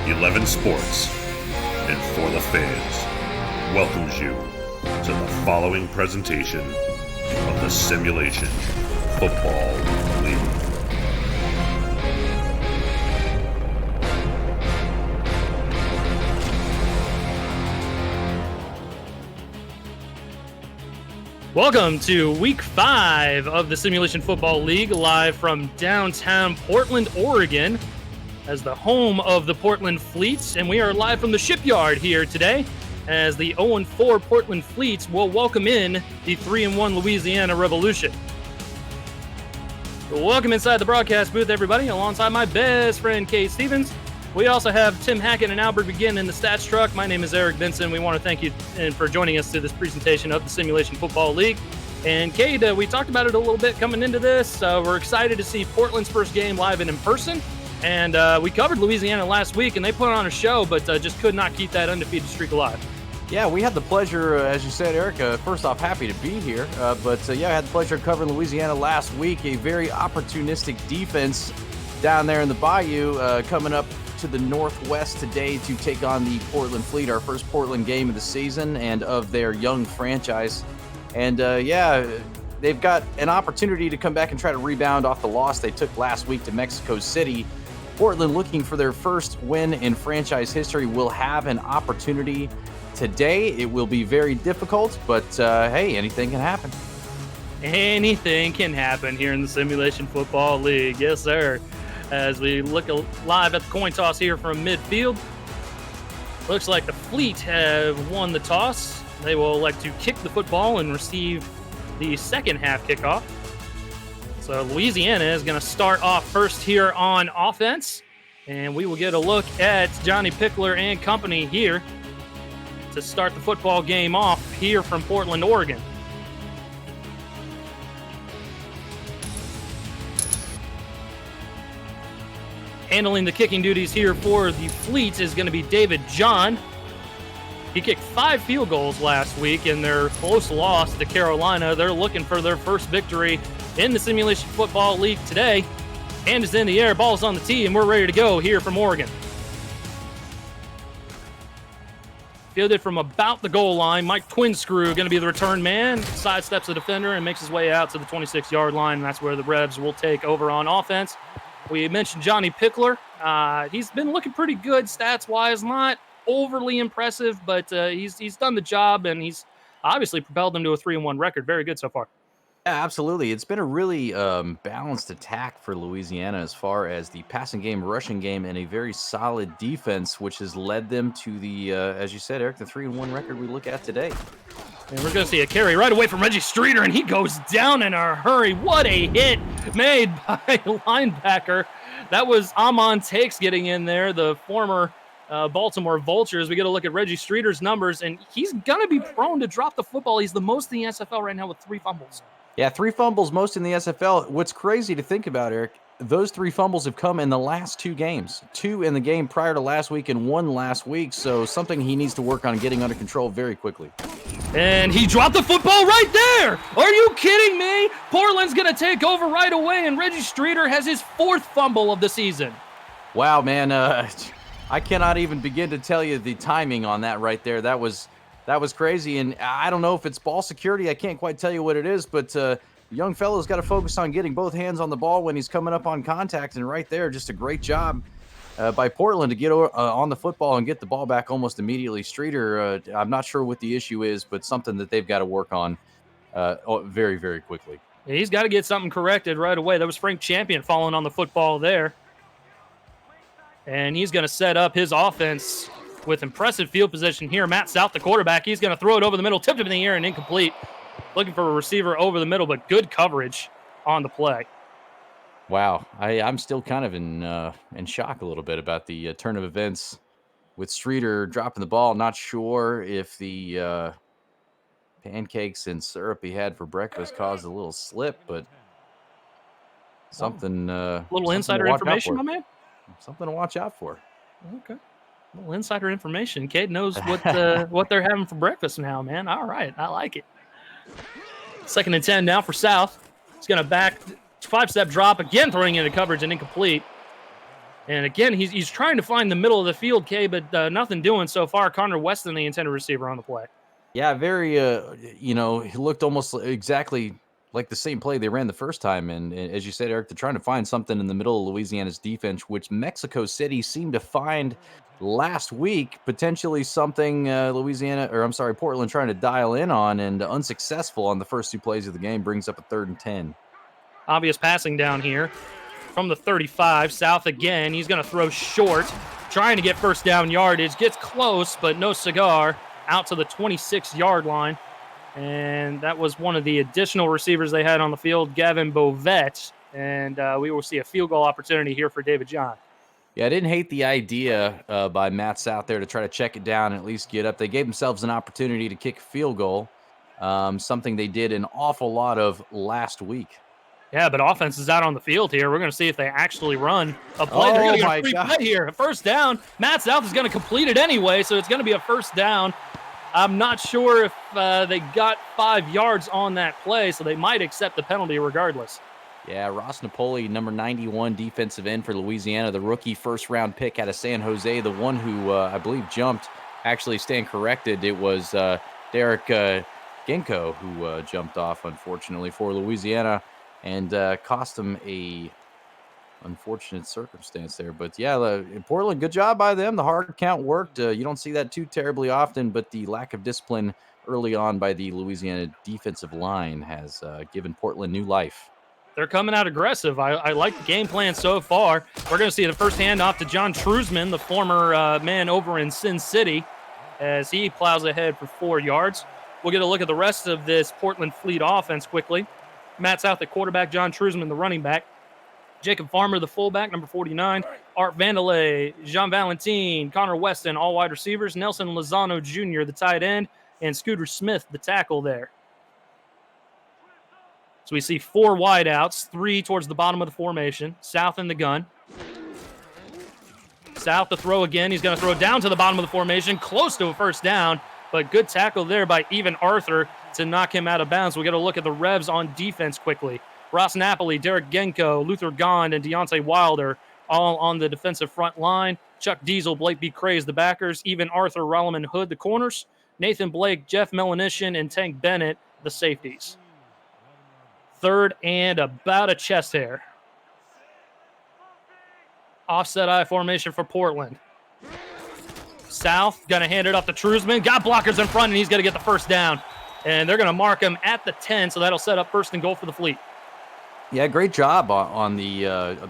11 Sports, and For the Fans welcomes you to the following presentation of the Simulation Football League. Welcome to Week 5 of the Simulation Football League, live from downtown Portland, Oregon, as the home of the Portland Fleets, and we are live from the shipyard here today, as the 0-4 Portland Fleets will welcome in the 3-1 Louisiana Revolution. Welcome inside the broadcast booth, everybody, alongside my best friend, Kate Stevens. We also have Tim Hackett and Albert Begin in the stats truck. My name is Eric Benson. We want to thank you for joining us to this presentation of the Simulation Football League. And Kate, we talked about it a little bit coming into this. We're excited to see Portland's first game live and in person. And we covered Louisiana last week, and they put on a show, but just could not keep that undefeated streak alive. Yeah, we had the pleasure, as you said, Eric, first off, happy to be here. I had the pleasure of covering Louisiana last week, a very opportunistic defense down there in the bayou, coming up to the northwest today to take on the Portland Fleet, our first Portland game of the season and of their young franchise. And they've got an opportunity to come back and try to rebound off the loss they took last week to Mexico City. Portland, looking for their first win in franchise history, will have an opportunity today. It will be very difficult, but hey, anything can happen. Anything can happen here in the Simulation Football League. Yes, sir. As we look live at the coin toss here from midfield, looks like the Fleet have won the toss. They will elect to kick the football and receive the second half kickoff. So Louisiana is going to start off first here on offense, and we will get a look at Johnny Pickler and company here to start the football game off here from Portland, Oregon. Handling the kicking duties here for the Fleet is going to be David John. He kicked 5 field goals last week in their close loss to Carolina. They're looking for their first victory in the Simulation Football League today. Hand is in the air, ball's on the tee, and we're ready to go here from Oregon. Fielded from about the goal line, Mike Twinscrew going to be the return man. Sidesteps the defender and makes his way out to the 26-yard line. And that's where the Rebs will take over on offense. We mentioned Johnny Pickler. He's been looking pretty good stats-wise. Not overly impressive, but he's done the job, and he's obviously propelled them to a 3-1 record. Very good so far. Yeah, absolutely. It's been a really balanced attack for Louisiana as far as the passing game, rushing game, and a very solid defense, which has led them to the, as you said, Eric, the 3-1 record we look at today. And we're going to see a carry right away from Reggie Streeter, and he goes down in a hurry. What a hit made by linebacker. That was Amon Takes getting in there, the former Baltimore Vultures. We get a look at Reggie Streeter's numbers, and he's going to be prone to drop the football. He's the most in the SFL right now with 3 fumbles. Yeah, 3 fumbles, most in the SFL. What's crazy to think about, Eric, those 3 fumbles have come in the last 2 games. 2 in the game prior to last week and 1 last week, so something he needs to work on getting under control very quickly. And he dropped the football right there. Are you kidding me? Portland's going to take over right away, and Reggie Streeter has his 4th fumble of the season. Wow, man. I cannot even begin to tell you the timing on that right there. That was crazy, and I don't know if it's ball security. I can't quite tell you what it is, but the young fellow's got to focus on getting both hands on the ball when he's coming up on contact, and right there, just a great job by Portland to get on the football and get the ball back almost immediately. Streeter, I'm not sure what the issue is, but something that they've got to work on very, very quickly. He's got to get something corrected right away. That was Frank Champion falling on the football there. And he's going to set up his offense with impressive field position here. Matt South, the quarterback, he's going to throw it over the middle, tipped him in the air and incomplete. Looking for a receiver over the middle, but good coverage on the play. Wow, I'm still kind of in shock a little bit about the turn of events with Streeter dropping the ball. Not sure if the pancakes and syrup he had for breakfast caused a little slip, but something. Little insider information, my man. Something to watch out for. Okay. A little insider information. Kate knows what they're having for breakfast now, man. All right, I like it. 2nd and 10 now for South. He's going to back 5-step drop again, throwing into coverage and incomplete. And again, he's trying to find the middle of the field, Kay, but nothing doing so far. Connor Weston, the intended receiver on the play. Yeah, very, he looked almost exactly like the same play they ran the first time. And as you said, Eric, they're trying to find something in the middle of Louisiana's defense, which Mexico City seemed to find last week, potentially something Portland trying to dial in on, and unsuccessful on the first 2 plays of the game, brings up a 3rd and 10. Obvious passing down here from the 35. South again. He's going to throw short, trying to get first down yardage. Gets close, but no cigar. Out to the 26-yard line. And that was one of the additional receivers they had on the field, Gavin Bovet. And we will see a field goal opportunity here for David John. Yeah, I didn't hate the idea by Matt South there to try to check it down and at least get up. They gave themselves an opportunity to kick a field goal, something they did an awful lot of last week. Yeah, but offense is out on the field here. We're going to see if they actually run a play. They're going to get a free play here. A first down. Matt South is going to complete it anyway, so it's going to be a first down. I'm not sure if they got 5 yards on that play, so they might accept the penalty regardless. Yeah, Ross Napoli, number 91 defensive end for Louisiana, the rookie first-round pick out of San Jose, the one who I believe jumped. Actually, stand corrected, it was Derek Genko who jumped off, unfortunately, for Louisiana, and cost them a unfortunate circumstance there. But yeah, Portland, good job by them. The hard count worked. You don't see that too terribly often, but the lack of discipline early on by the Louisiana defensive line has given Portland new life. They're coming out aggressive. I like the game plan so far. We're going to see the first handoff to John Truzman, the former man over in Sin City, as he plows ahead for 4 yards. We'll get a look at the rest of this Portland Fleet offense quickly. Matt South at quarterback, John Truzman, the running back. Jacob Farmer, the fullback, number 49. Art Vandelay, Jean Valentin, Connor Weston, all wide receivers. Nelson Lozano Jr., the tight end. And Scooter Smith, the tackle there. So we see 4 wideouts, 3 towards the bottom of the formation. South in the gun. South to throw again. He's going to throw down to the bottom of the formation, close to a first down. But good tackle there by Evan Arthur to knock him out of bounds. We'll get a look at the Revs on defense quickly. Ross Napoli, Derek Genko, Luther Gond, and Deontay Wilder all on the defensive front line. Chuck Diesel, Blake B. Craze, the backers. Even Arthur, Rolliman Hood, the corners. Nathan Blake, Jeff Melanishin, and Tank Bennett, the safeties. 3rd and about a chest hair. Offset I formation for Portland. South, going to hand it off to Truzman. Got blockers in front, and he's going to get the first down. And they're going to mark him at the 10, so that'll set up 1st and goal for the Fleet. Yeah, great job on the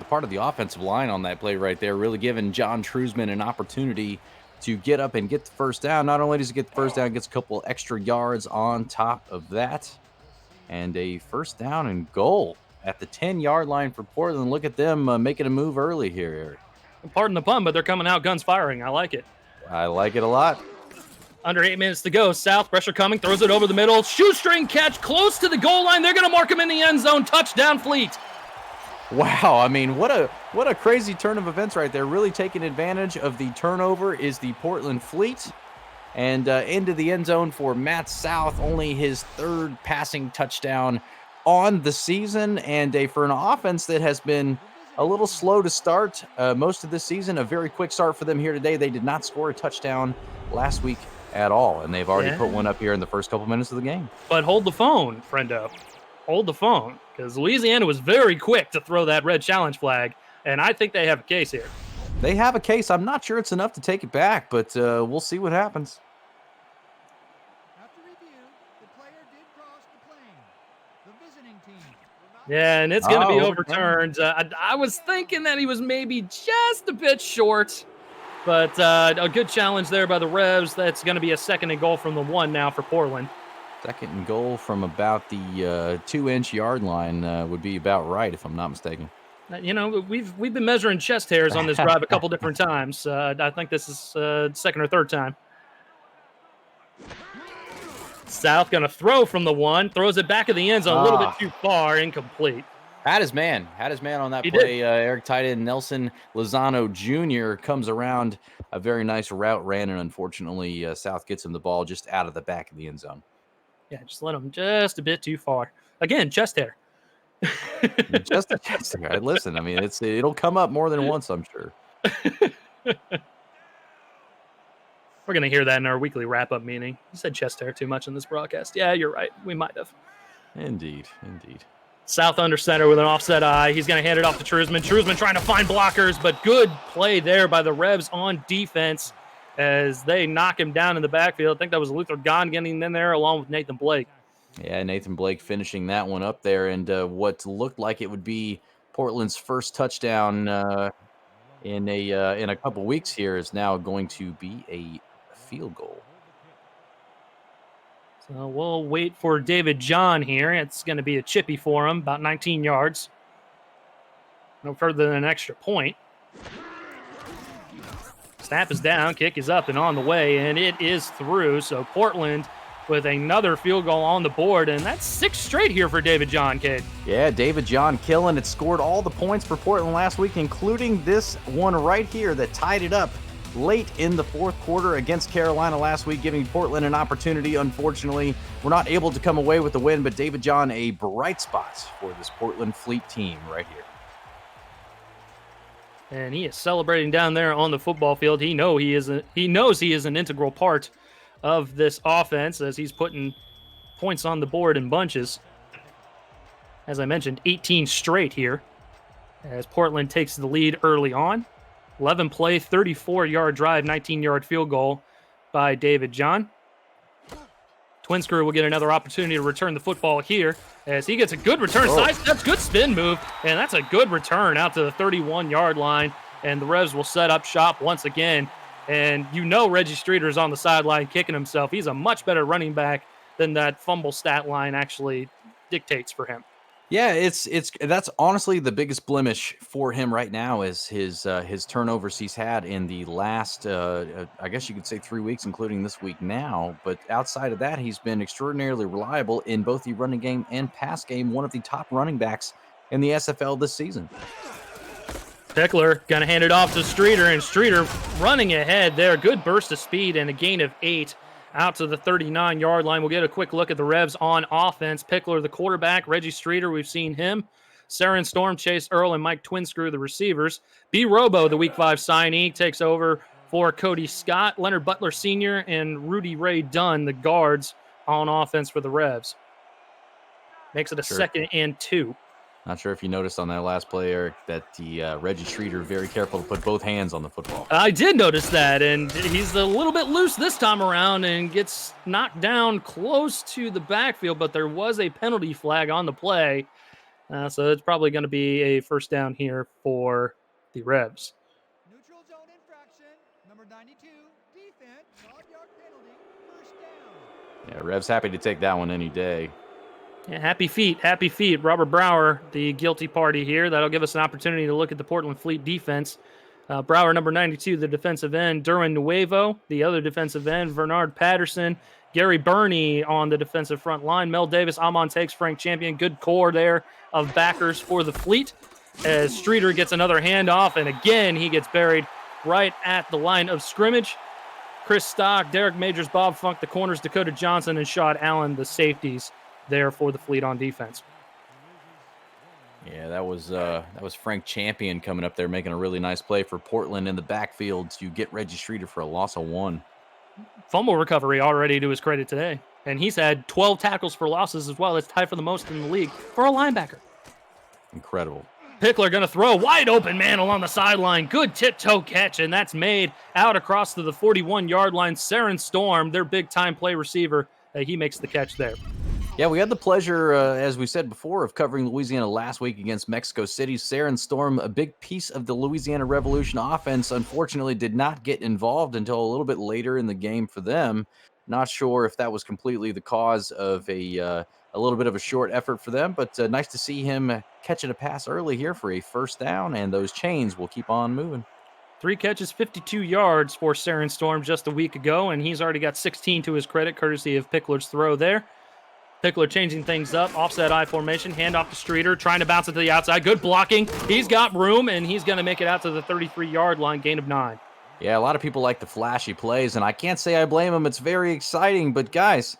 part of the offensive line on that play right there, really giving John Truzman an opportunity to get up and get the first down. Not only does he get the first down, gets a couple extra yards on top of that. And a 1st down and goal at the 10-yard line for Portland. Look at them making a move early here, Eric. Pardon the pun, but they're coming out guns firing. I like it. I like it a lot. Under 8 minutes to go. South, pressure coming, throws it over the middle. Shoestring catch close to the goal line. They're going to mark him in the end zone. Touchdown, Fleet. Wow, I mean, what a crazy turn of events right there. Really taking advantage of the turnover is the Portland Fleet. And into the end zone for Matt South, only his 3rd passing touchdown on the season. And for an offense that has been a little slow to start most of this season, a very quick start for them here today. They did not score a touchdown last week at all, and they've already put one up here in the first couple minutes of the game. But hold the phone, friendo. Hold the phone, because Louisiana was very quick to throw that red challenge flag, and I think they have a case here. They have a case. I'm not sure it's enough to take it back, but we'll see what happens. After review, the player did cross the plane. The visiting team. Yeah, and it's going to be overturned. I was thinking that he was maybe just a bit short, but a good challenge there by the Revs. That's going to be a 2nd and goal from the 1 now for Portland. 2nd and goal from about the 2-inch yard line would be about right, if I'm not mistaken. We've been measuring chest hairs on this drive a couple different times. I think this is 2nd or 3rd time. South going to throw from the 1, throws it back in the end zone, a little bit too far, incomplete. Had his man on that play. Eric tight end Nelson Lozano Jr. comes around, a very nice route ran, and unfortunately South gets him the ball just out of the back of the end zone. Yeah, just let him just a bit too far. Again, chest hair. Just a chest hair. Listen, I mean, it'll come up more than once, I'm sure. We're going to hear that in our weekly wrap-up meeting. You said chest hair too much in this broadcast. Yeah, you're right. We might have. Indeed, indeed. South under center with an offset eye. He's going to hand it off to Truzman. Truzman trying to find blockers, but good play there by the Revs on defense as they knock him down in the backfield. I think that was Luther Gahn getting in there along with Nathan Blake. Yeah, Nathan Blake finishing that one up there, and what looked like it would be Portland's first touchdown in a couple weeks here is now going to be a field goal. So we'll wait for David John here. It's going to be a chippy for him, about 19 yards. No further than an extra point. Snap is down, kick is up and on the way, and it is through. So Portland with another field goal on the board, and that's 6 straight here for David John, Cade. Yeah, David John killing it. Scored all the points for Portland last week, including this one right here that tied it up late in the fourth quarter against Carolina last week, giving Portland an opportunity. Unfortunately, we're not able to come away with the win, but David John, a bright spot for this Portland Fleet team right here. And he is celebrating down there on the football field. He knows he is an integral part of this offense as he's putting points on the board in bunches. As I mentioned, 18 straight here as Portland takes the lead early on. 11 play, 34-yard drive, 19-yard field goal by David John. Twin Screw will get another opportunity to return the football here as he gets a good return. Side steps, good spin move, and that's a good return out to the 31-yard line. And the Revs will set up shop once again. And you know Reggie Streeter's on the sideline kicking himself. He's a much better running back than that fumble stat line actually dictates for him. Yeah, that's honestly the biggest blemish for him right now is his turnovers he's had in the last, I guess you could say 3 weeks, including this week now. But outside of that, he's been extraordinarily reliable in both the running game and pass game, one of the top running backs in the SFL this season. Pickler going to hand it off to Streeter, and Streeter running ahead there. Good burst of speed and a gain of 8. Out to the 39-yard line. We'll get a quick look at the Revs on offense. Pickler, the quarterback. Reggie Streeter, we've seen him. Saren Storm, Chase Earl, and Mike Twinscrew, the receivers. B. Robo, the Week 5 signee, takes over for Cody Scott. Leonard Butler Sr. and Rudy Ray Dunn, the guards on offense for the Revs. Makes it a 2nd and 2. Not sure if you noticed on that last play, Eric, that the Reggie Streeter very careful to put both hands on the football. I did notice that, and he's a little bit loose this time around and gets knocked down close to the backfield, but there was a penalty flag on the play, so it's probably going to be a first down here for the Revs. Neutral zone infraction, number 92, defense, 5-yard penalty, first down. Yeah, Revs happy to take that one any day. Yeah, happy feet. Robert Brower, the guilty party here. That'll give us an opportunity to look at the Portland Fleet defense. Brower, number 92, the defensive end. Derwin Nuevo, the other defensive end. Bernard Patterson. Gary Burney on the defensive front line. Mel Davis, Amon Takes, Frank Champion. Good core there of backers for the Fleet. As Streeter gets another handoff, and again, he gets buried right at the line of scrimmage. Chris Stock, Derek Majors, Bob Funk, the corners. Dakota Johnson and Shad Allen, the safeties there for the Fleet on defense. Yeah, that was Frank Champion coming up there making a really nice play for Portland in the backfield to get Reggie Streeter for a loss of 1. Fumble recovery already to his credit today. And he's had 12 tackles for losses as well. That's tied for the most in the league for a linebacker. Incredible. Pickler going to throw wide open man along the sideline. Good tiptoe catch, and that's made out across to the 41-yard line. Saren Storm, their big-time play receiver, he makes the catch there. Yeah, we had the pleasure, as we said before, of covering Louisiana last week against Mexico City. Saren Storm, a big piece of the Louisiana Revolution offense, unfortunately did not get involved until a little bit later in the game for them. Not sure if that was completely the cause of a little bit of a short effort for them, but nice to see him catching a pass early here for a first down, and those chains will keep on moving. 3 catches, 52 yards for Saren Storm just a week ago, and he's already got 16 to his credit, courtesy of Pickler's throw there. Pickler changing things up, offset I formation, handoff to Streeter, trying to bounce it to the outside. Good blocking. He's got room, and he's going to make it out to the 33-yard line, gain of 9. Yeah, a lot of people like the flashy plays, and I can't say I blame them. It's very exciting, but guys,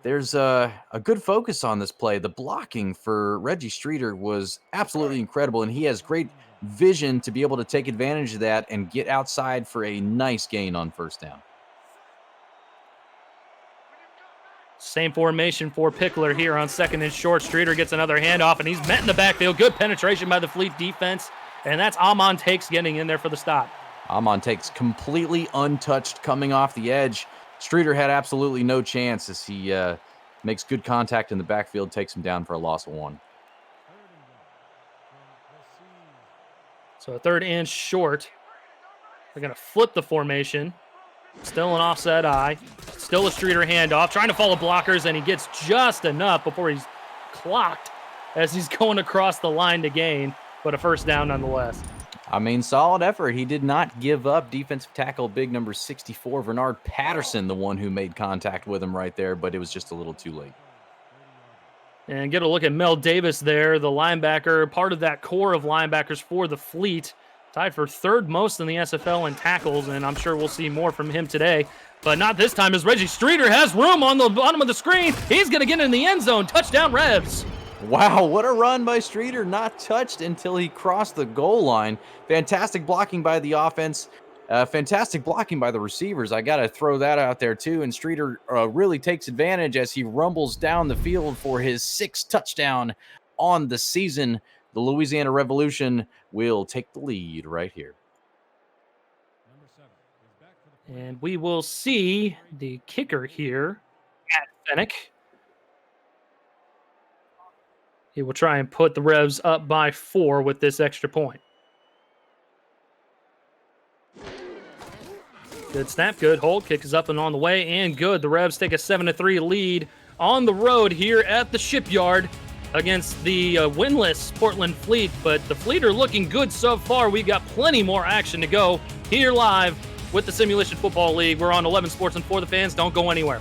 there's a good focus on this play. The blocking for Reggie Streeter was absolutely incredible, and he has great vision to be able to take advantage of that and get outside for a nice gain on first down. Same formation for Pickler here on 2nd and short. Streeter gets another handoff, and he's met in the backfield. Good penetration by the Fleet defense, and that's Amon Takes getting in there for the stop. Amon Takes completely untouched coming off the edge. Streeter had absolutely no chance as he makes good contact in the backfield, takes him down for a loss of 1. So 3rd and short. They're going to flip the formation. Still an offset eye. Still a Streeter handoff. Trying to follow blockers, and he gets just enough before he's clocked as he's going across the line to gain, but a first down nonetheless. I mean, solid effort. He did not give up. Defensive tackle, big number 64, Bernard Patterson, the one who made contact with him right there, but it was just a little too late. And get a look at Mel Davis there, the linebacker, part of that core of linebackers for the Fleet. Tied for 3rd most in the SFL in tackles, and I'm sure we'll see more from him today. But not this time, as Reggie Streeter has room on the bottom of the screen. He's going to get in the end zone. Touchdown, Revs. Wow, what a run by Streeter. Not touched until he crossed the goal line. Fantastic blocking by the offense. Fantastic blocking by the receivers. I got to throw that out there, too. And Streeter really takes advantage as he rumbles down the field for his 6th touchdown on the season. The Louisiana Revolution will take the lead right here. And we will see the kicker here at Fennec. He will try and put the Revs up by 4 with this extra point. Good snap, good hold. Kick is up and on the way, and good. The Revs take a 7-3 lead on the road here at the Shipyard against the winless Portland Fleet, but the Fleet are looking good so far. We've got plenty more action to go here live with the Simulation Football League. We're on 11 Sports and for the fans. Don't go anywhere.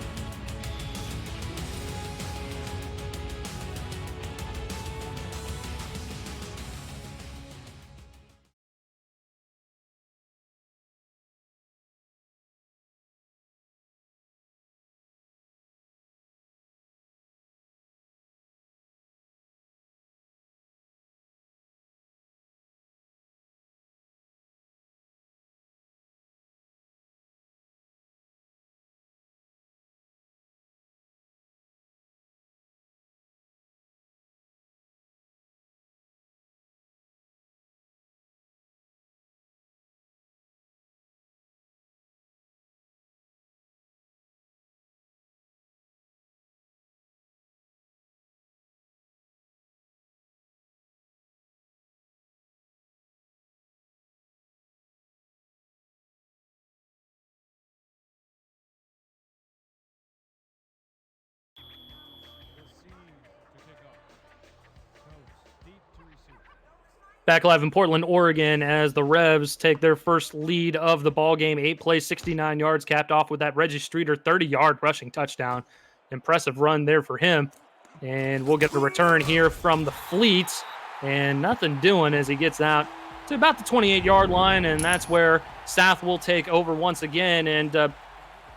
Back live in Portland, Oregon, as the Revs take their first lead of the ball game. 8 plays, 69 yards, capped off with that Reggie Streeter 30-yard rushing touchdown. Impressive run there for him. And we'll get the return here from the Fleet. And nothing doing as he gets out to about the 28-yard line, and that's where South will take over once again. And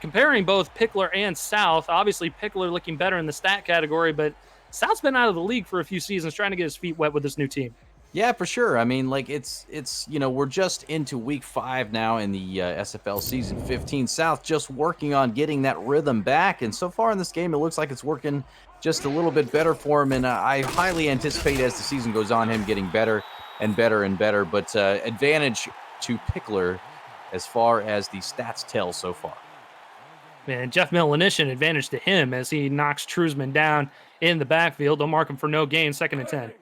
comparing both Pickler and South, obviously Pickler looking better in the stat category, but South's been out of the league for a few seasons trying to get his feet wet with this new team. Yeah, for sure. I mean, like it's we're just into week 5 now in the SFL season 15. South just working on getting that rhythm back, and so far in this game, it looks like it's working just a little bit better for him. And I highly anticipate as the season goes on, him getting better and better and better. But advantage to Pickler as far as the stats tell so far. And Jeff Melanishin, advantage to him as he knocks Trusman down in the backfield. They'll mark him for no gain, 2nd and 10.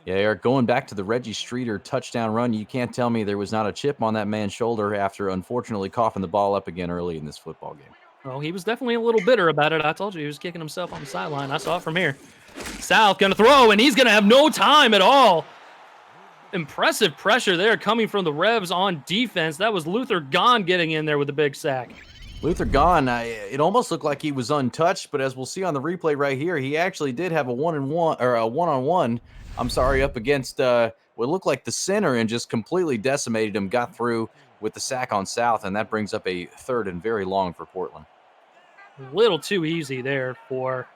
Yeah, Eric, going back to the Reggie Streeter touchdown run, you can't tell me there was not a chip on that man's shoulder after unfortunately coughing the ball up again early in this football game. Oh, he was definitely a little bitter about it. I told you he was kicking himself on the sideline. I saw it from here. South going to throw, and he's going to have no time at all. Impressive pressure there coming from the Revs on defense. That was Luther Gahn getting in there with a big sack. Luther Gahn, it almost looked like he was untouched, but as we'll see on the replay right here, he actually did have a one-on-one. Up against what looked like the center and just completely decimated him. Got through with the sack on South, and that brings up a 3rd and very long for Portland. A little too easy there for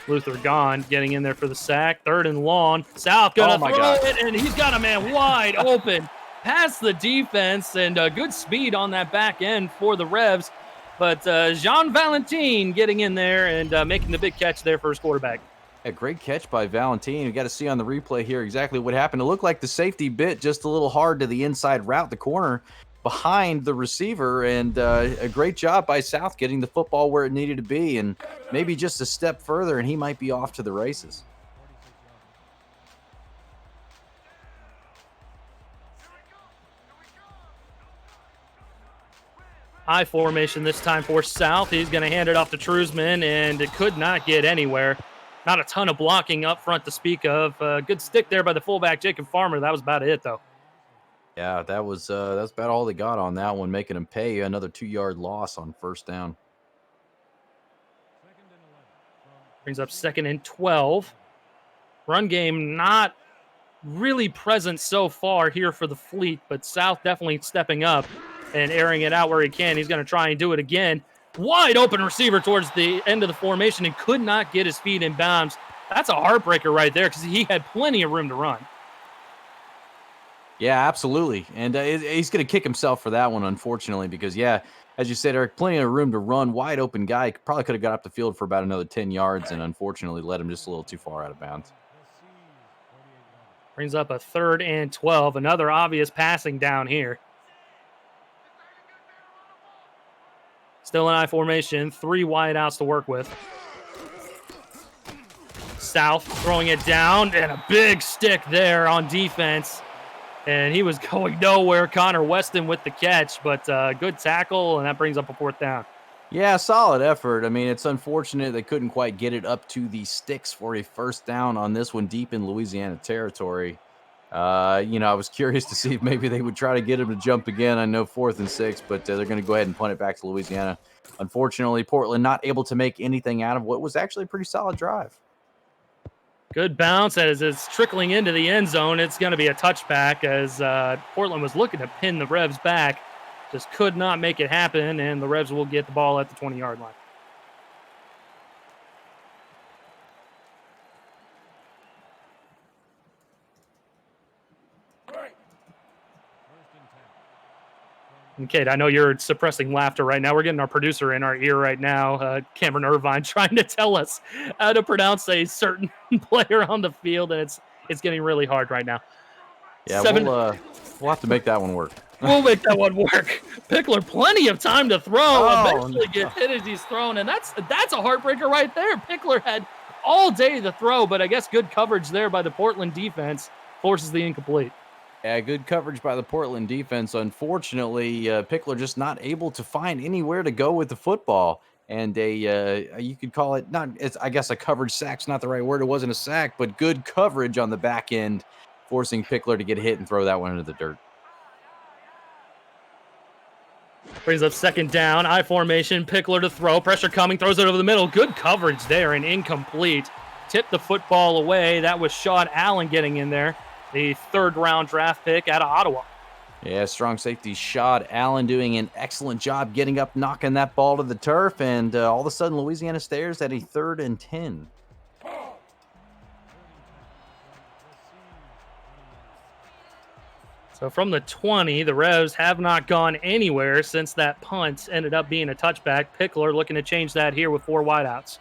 Luther gone, getting in there for the sack. 3rd and long. South gonna throw it, and he's got a man wide open past the defense, and good speed on that back end for the Revs. But Jean Valentin getting in there and making the big catch there for his quarterback. A great catch by Valentin. We got to see on the replay here exactly what happened. It looked like the safety bit just a little hard to the inside route, the corner behind the receiver, and a great job by South getting the football where it needed to be, and maybe just a step further and he might be off to the races. I formation this time for South. He's going to hand it off to Trusman, and it could not get anywhere. Not a ton of blocking up front to speak of. Good stick there by the fullback, Jacob Farmer. That was about it, though. Yeah, that's about all they got on that one, making them pay another 2-yard loss on 1st down. Brings up 2nd and 12. Run game not really present so far here for the Fleet, but South definitely stepping up and airing it out where he can. He's going to try and do it again. Wide open receiver towards the end of the formation and could not get his feet in bounds. That's a heartbreaker right there because he had plenty of room to run. Yeah, absolutely. And he's going to kick himself for that one, unfortunately, because, yeah, as you said, Eric, plenty of room to run. Wide open guy. Probably could have got up the field for about another 10 yards and unfortunately led him just a little too far out of bounds. Brings up a 3rd and 12. Another obvious passing down here. Still in I formation. 3 wide outs to work with. South throwing it down and a big stick there on defense. And he was going nowhere. Connor Weston with the catch, but good tackle, and that brings up a 4th down. Yeah, solid effort. I mean, it's unfortunate they couldn't quite get it up to the sticks for a 1st down on this one deep in Louisiana territory. I was curious to see if maybe they would try to get him to jump again. I know 4th and 6, but they're going to go ahead and punt it back to Louisiana. Unfortunately, Portland not able to make anything out of what was actually a pretty solid drive. Good bounce as it's trickling into the end zone. It's going to be a touchback as Portland was looking to pin the Revs back. Just could not make it happen, and the Revs will get the ball at the 20-yard line. And Kate, I know you're suppressing laughter right now. We're getting our producer in our ear right now, Cameron Irvine, trying to tell us how to pronounce a certain player on the field, and it's getting really hard right now. Yeah, we'll have to make that one work. We'll make that one work. Pickler, plenty of time to throw. Eventually gets hit as he's thrown, and that's a heartbreaker right there. Pickler had all day to throw, but I guess good coverage there by the Portland defense forces the incomplete. Yeah, good coverage by the Portland defense. Unfortunately, Pickler just not able to find anywhere to go with the football. And you could call it I guess a coverage sack's not the right word. It wasn't a sack, but good coverage on the back end, forcing Pickler to get hit and throw that one into the dirt. Brings up 2nd down, I formation, Pickler to throw, pressure coming, throws it over the middle. Good coverage there and incomplete. Tipped the football away. That was Sean Allen getting in there. The 3rd-round draft pick out of Ottawa. Yeah, strong safety Shad Allen doing an excellent job getting up, knocking that ball to the turf, and all of a sudden Louisiana stares at a 3rd and 10. So from the 20, the Revs have not gone anywhere since that punt ended up being a touchback. Pickler looking to change that here with 4 wideouts.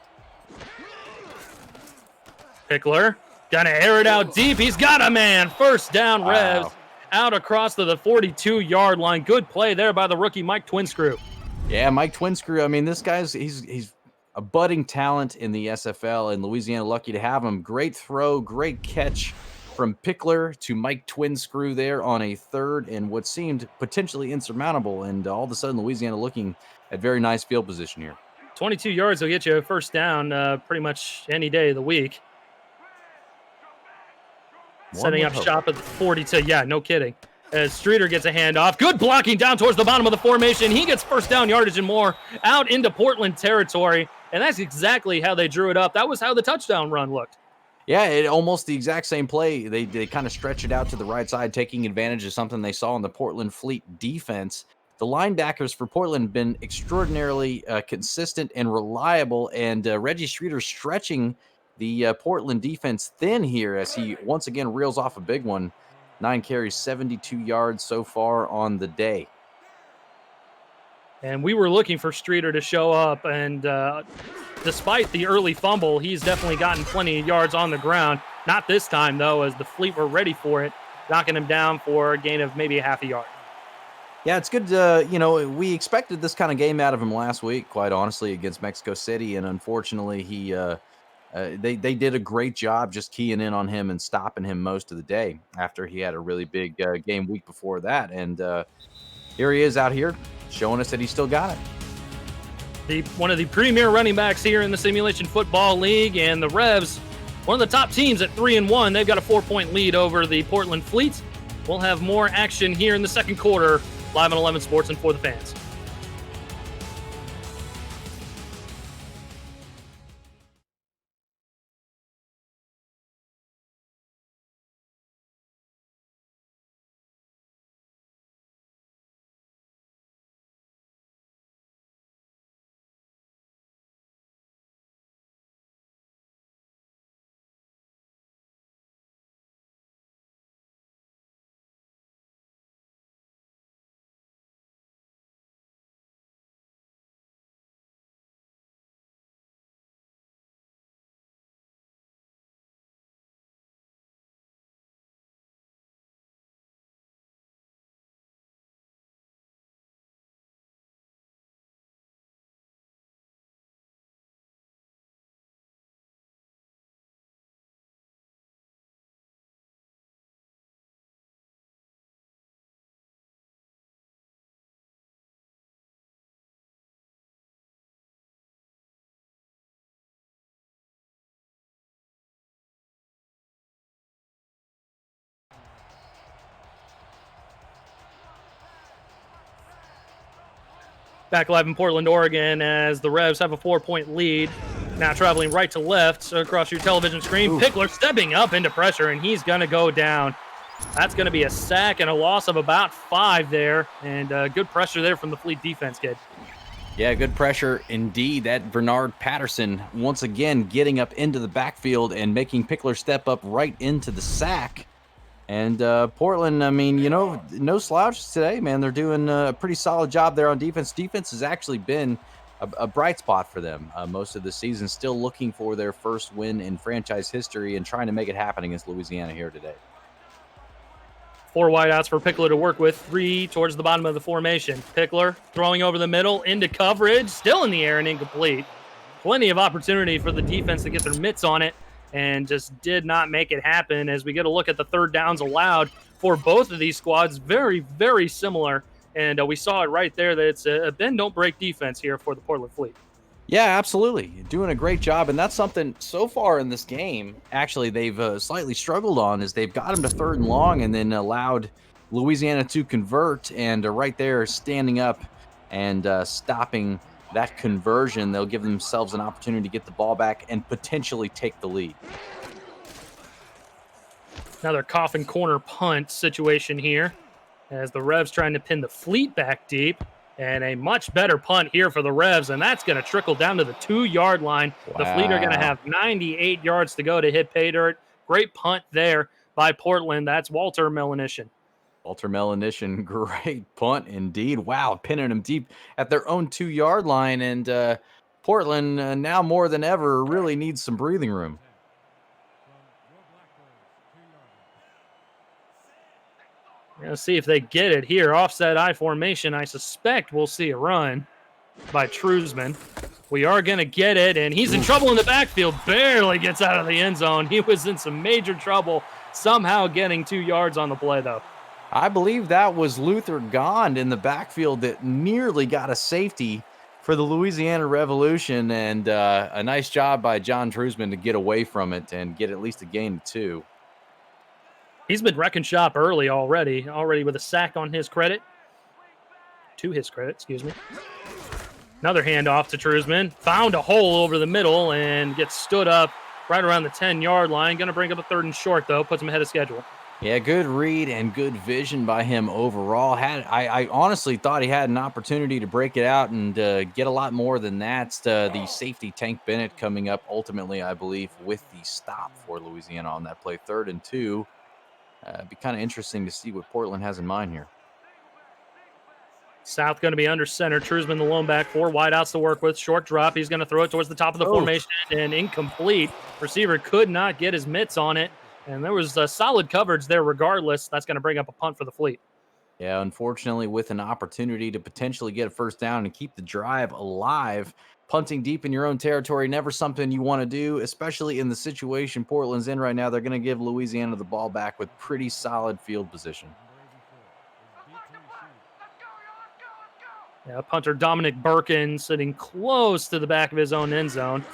Pickler gonna air it out deep. He's got a man. 1st down, Revs. Wow. Out across to the 42-yard line. Good play there by the rookie Mike Twinscrew. Yeah, Mike Twinscrew. I mean, this guy's he's a budding talent in the SFL, and Louisiana lucky to have him. Great throw, great catch from Pickler to Mike Twinscrew there on a 3rd and what seemed potentially insurmountable. And all of a sudden, Louisiana looking at very nice field position here. 22 yards will get you a 1st down pretty much any day of the week. Setting up shop at the 42. Yeah, no kidding. As Streeter gets a handoff. Good blocking down towards the bottom of the formation. He gets 1st down yardage and more out into Portland territory. And that's exactly how they drew it up. That was how the touchdown run looked. Yeah, almost the exact same play. They kind of stretch it out to the right side, taking advantage of something they saw in the Portland Fleet defense. the linebackers for Portland have been extraordinarily consistent and reliable, and Reggie Streeter stretching the Portland defense thin here as he once again reels off a big one. 9 carries, 72 yards so far on the day. And we were looking for Streeter to show up, and despite the early fumble, he's definitely gotten plenty of yards on the ground. Not this time, though, as the Fleet were ready for it, knocking him down for a gain of maybe a half a yard. Yeah, it's good. We expected this kind of game out of him last week, quite honestly, against Mexico City, and unfortunately, they did a great job just keying in on him and stopping him most of the day after he had a really big game week before that. And here he is out here showing us that he still got it. One of the premier running backs here in the Simulation Football League, and the Revs, one of the top teams at 3-1. They've got a 4-point lead over the Portland Fleet. We'll have more action here in the second quarter, live on 11 Sports and for the fans. Back live in Portland, Oregon, as the Revs have a 4-point lead. Now traveling right to left across your television screen. Pickler stepping up into pressure, and he's going to go down. That's going to be a sack and a loss of about 5 there, and good pressure there from the Fleet defense, kid. Yeah, good pressure indeed. That Bernard Patterson once again getting up into the backfield and making Pickler step up right into the sack. And Portland, I mean, no slouches today, man. They're doing a pretty solid job there on defense. Defense has actually been a bright spot for them most of the season, still looking for their first win in franchise history and trying to make it happen against Louisiana here today. 4 wideouts for Pickler to work with, 3 towards the bottom of the formation. Pickler throwing over the middle into coverage, still in the air and incomplete. Plenty of opportunity for the defense to get their mitts on it, and just did not make it happen. As we get a look at the third downs allowed for both of these squads, very, very similar. And we saw it right there that it's a bend-don't-break defense here for the Portland Fleet. Yeah, absolutely. Doing a great job. And that's something so far in this game, actually, they've slightly struggled on, is they've got them to 3rd and long and then allowed Louisiana to convert. And right there, standing up and stopping that conversion, they'll give themselves an opportunity to get the ball back and potentially take the lead. Another coffin corner punt situation here as the Revs trying to pin the Fleet back deep, and a much better punt here for the Revs, and that's going to trickle down to the 2-yard line. Wow. The Fleet are going to have 98 yards to go to hit pay dirt. Great punt there by Portland. That's Walter Melanishin. Walter Melanishin, great punt indeed. Wow, pinning them deep at their own 2-yard line. And Portland, now more than ever, really needs some breathing room. Let's see if they get it here. Offset I formation. I suspect we'll see a run by Truzman. We are going to get it, and he's in trouble in the backfield. Barely gets out of the end zone. He was in some major trouble, somehow getting 2 yards on the play, though. I believe that was Luther Gond in the backfield that nearly got a safety for the Louisiana Revolution, and a nice job by John Truzman to get away from it and get at least a gain of 2. He's been wrecking shop already with a sack on his credit. To his credit, excuse me. Another handoff to Truzman. Found a hole over the middle and gets stood up right around the 10-yard line. Going to bring up a 3rd and short, though. Puts him ahead of schedule. Yeah, good read and good vision by him overall. I honestly thought he had an opportunity to break it out and get a lot more than that. The safety Tank Bennett coming up ultimately, I believe, with the stop for Louisiana on that play, 3rd and 2. Be kind of interesting to see what Portland has in mind here. South going to be under center. Trusman the lone back, 4 wideouts to work with. Short drop. He's going to throw it towards the top of the formation and incomplete. Receiver could not get his mitts on it. And there was solid coverage there regardless. That's going to bring up a punt for the Fleet. Yeah, unfortunately, with an opportunity to potentially get a first down and keep the drive alive, punting deep in your own territory, never something you want to do, especially in the situation Portland's in right now. They're going to give Louisiana the ball back with pretty solid field position. Yeah, punter Dominic Birkin sitting close to the back of his own end zone.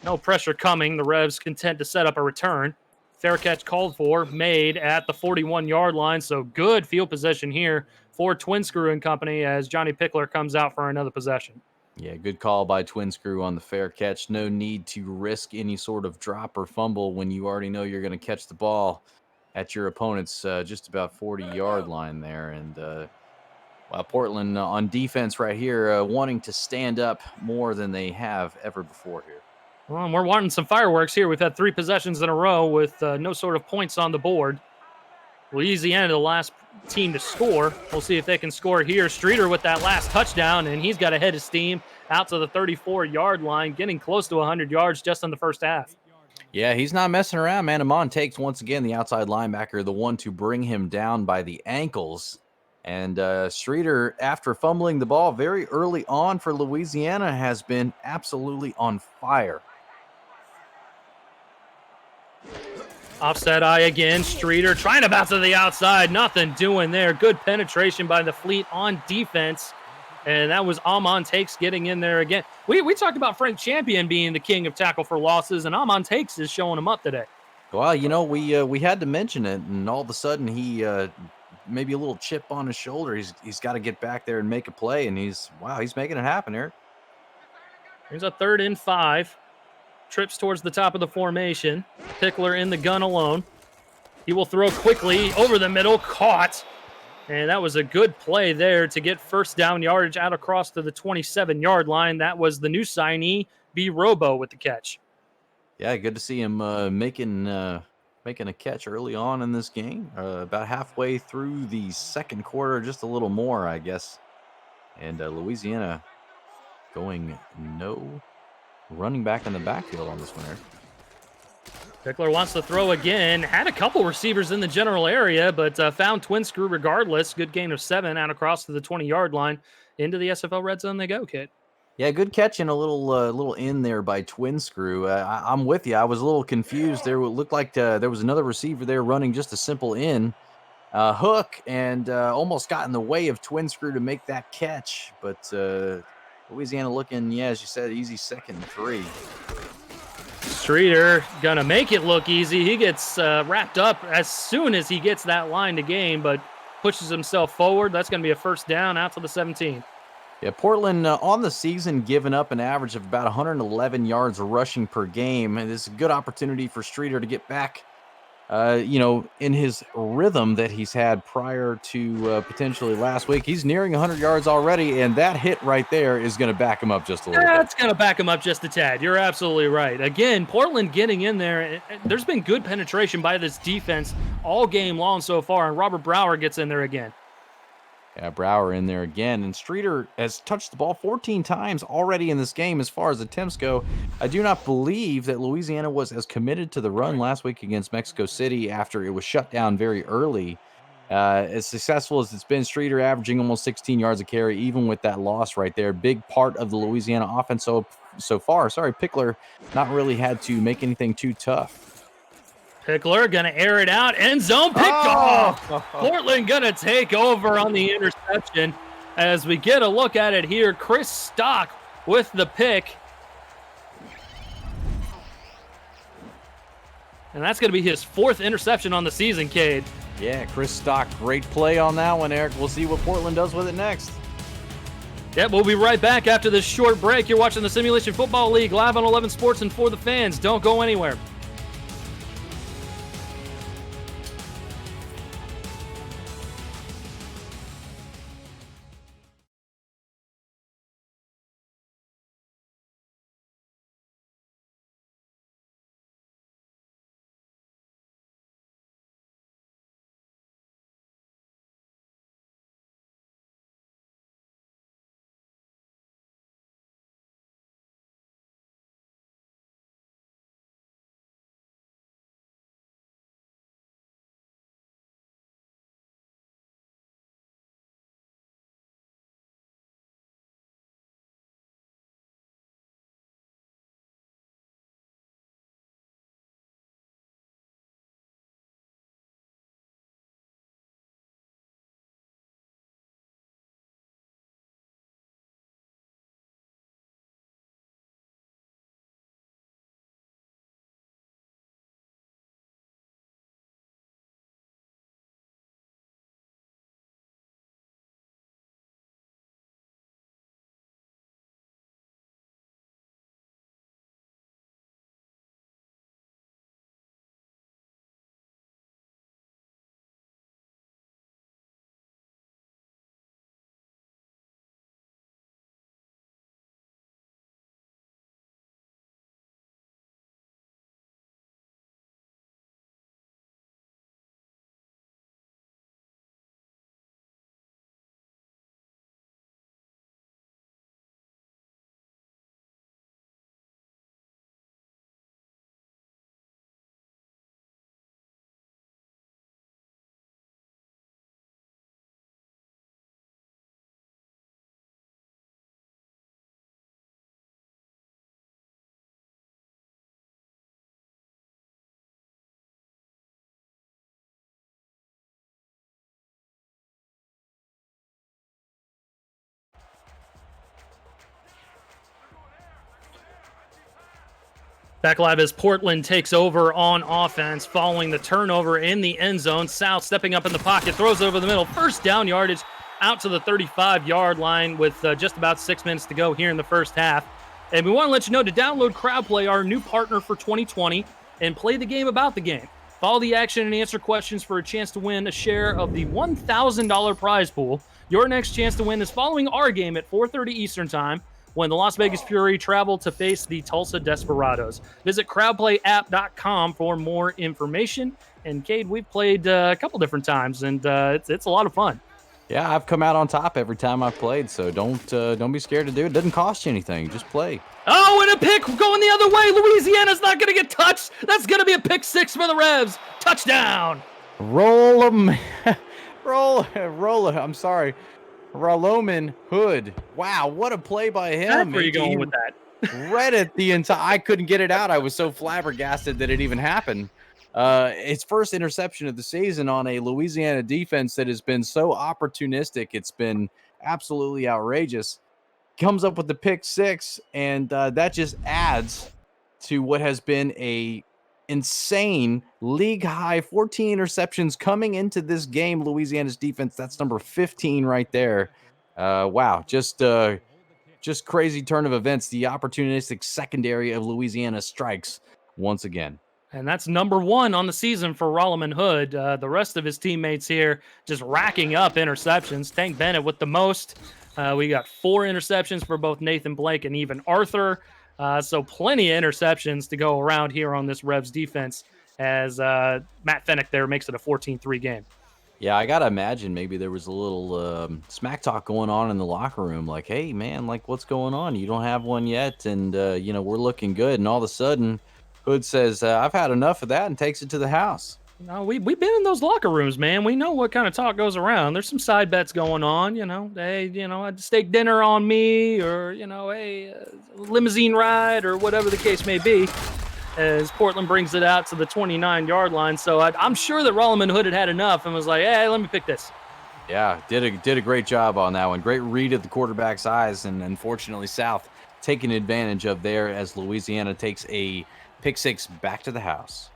No pressure coming. The Revs content to set up a return. Fair catch called for, made at the 41-yard line. So good field position here for Twin Screw and company as Johnny Pickler comes out for another possession. Yeah, good call by Twin Screw on the fair catch. No need to risk any sort of drop or fumble when you already know you're going to catch the ball at your opponent's just about 40-yard line there. And Portland on defense right here wanting to stand up more than they have ever before here. Well, we're wanting some fireworks here. We've had 3 possessions in a row with no sort of points on the board. Louisiana, the last team to score. We'll see if they can score here. Streeter with that last touchdown, and he's got a head of steam out to the 34-yard line, getting close to 100 yards just in the first half. Yeah, he's not messing around, man. Amon takes, once again, the outside linebacker, the one to bring him down by the ankles. And Streeter, after fumbling the ball very early on for Louisiana, has been absolutely on fire. Offset eye again. Streeter trying to bounce to the outside. Nothing doing there. Good penetration by the Fleet on defense. And that was Amon Takes getting in there again. We talked about Frank Champion being the king of tackle for losses, and Amon Takes is showing him up today. Well, you know, we had to mention it, and all of a sudden he maybe a little chip on his shoulder. He's got to get back there and make a play, and he's making it happen here. Here's a 3rd and 5. Trips towards the top of the formation. Pickler in the gun alone. He will throw quickly over the middle. Caught. And that was a good play there to get first down yardage out across to the 27-yard line. That was the new signee, B. Robo, with the catch. Yeah, good to see him making a catch early on in this game. About halfway through the second quarter, just a little more, I guess. And Louisiana going no running back in the backfield on this one here. Pickler wants to throw again. Had a couple receivers in the general area, but found Twin Screw regardless. Good gain of 7 out across to the 20-yard line. Into the SFL red zone they go, Kid. Yeah, good catch and a little in there by Twin Screw. I'm with you. I was a little confused. There looked like there was another receiver there running just a simple in hook and almost got in the way of Twin Screw to make that catch. But Louisiana looking, as you said, easy 2nd and 3. Streeter gonna make it look easy. He gets wrapped up as soon as he gets that line to gain, but pushes himself forward. That's gonna be a first down out to the 17. Yeah, Portland on the season giving up an average of about 111 yards rushing per game. And it's a good opportunity for Streeter to get back, in his rhythm that he's had prior to potentially last week. He's nearing 100 yards already, and that hit right there is going to back him up just a little bit. That's going to back him up just a tad. You're absolutely right. Again, Portland getting in there. There's been good penetration by this defense all game long so far, and Robert Brower gets in there again. Yeah, Brower in there again. And Streeter has touched the ball 14 times already in this game as far as attempts go. I do not believe that Louisiana was as committed to the run last week against Mexico City after it was shut down very early. As successful as it's been, Streeter averaging almost 16 yards a carry, even with that loss right there. Big part of the Louisiana offense so far. Sorry, Pickler not really had to make anything too tough. Pickler gonna air it out, end zone picked off. Portland gonna take over on the interception. As we get a look at it here, Chris Stock with the pick. And that's gonna be his 4th interception on the season, Cade. Yeah, Chris Stock, great play on that one, Eric. We'll see what Portland does with it next. Yep, we'll be right back after this short break. You're watching the Simulation Football League live on 11 Sports and for the fans. Don't go anywhere. Back live as Portland takes over on offense following the turnover in the end zone. South stepping up in the pocket, throws it over the middle. First down yardage out to the 35-yard line with just about 6 minutes to go here in the first half. And we want to let you know to download CrowdPlay, our new partner for 2020, and play the game about the game. Follow the action and answer questions for a chance to win a share of the $1,000 prize pool. Your next chance to win is following our game at 4:30 Eastern Time, when the Las Vegas Fury travel to face the Tulsa Desperados. Visit crowdplayapp.com for more information. And Cade, we've played a couple different times, and it's a lot of fun. Yeah, I've come out on top every time I've played, so don't be scared to do it. It doesn't cost you anything. Just play. Oh, and a pick going the other way. Louisiana's not going to get touched. That's going to be a pick six for the Revs. Touchdown. Roll them. roll. I'm sorry. Raloman Hood. Wow, what a play by him. Where are you going with that? Read it the entire. I couldn't get it out. I was so flabbergasted that it even happened. Its first interception of the season on a Louisiana defense that has been so opportunistic. It's been absolutely outrageous. Comes up with the pick six, and that just adds to what has been a insane league high 14 interceptions coming into this game. Louisiana's defense, that's number 15 right there. Wow, just crazy turn of events. The opportunistic secondary of Louisiana strikes once again. And that's number one on the season for Rolliman Hood. The rest of his teammates here just racking up interceptions. Tank Bennett with the most. We got 4 interceptions for both Nathan Blake and even Arthur. So plenty of interceptions to go around here on this Revs defense as Matt Fennick there makes it a 14-3 game. Yeah, I got to imagine maybe there was a little smack talk going on in the locker room. Like, hey, man, like, what's going on? You don't have one yet, and, we're looking good. And all of a sudden, Hood says, I've had enough of that, and takes it to the house. No, we've been in those locker rooms, man. We know what kind of talk goes around. There's some side bets going on, Hey, a steak dinner on me, or, hey, limousine ride, or whatever the case may be, as Portland brings it out to the 29-yard line. So I'm sure that Rolliman Hood had enough and was like, hey, let me pick this. Yeah, did a great job on that one. Great read of the quarterback's eyes, and unfortunately South taking advantage of there as Louisiana takes a pick six back to the house.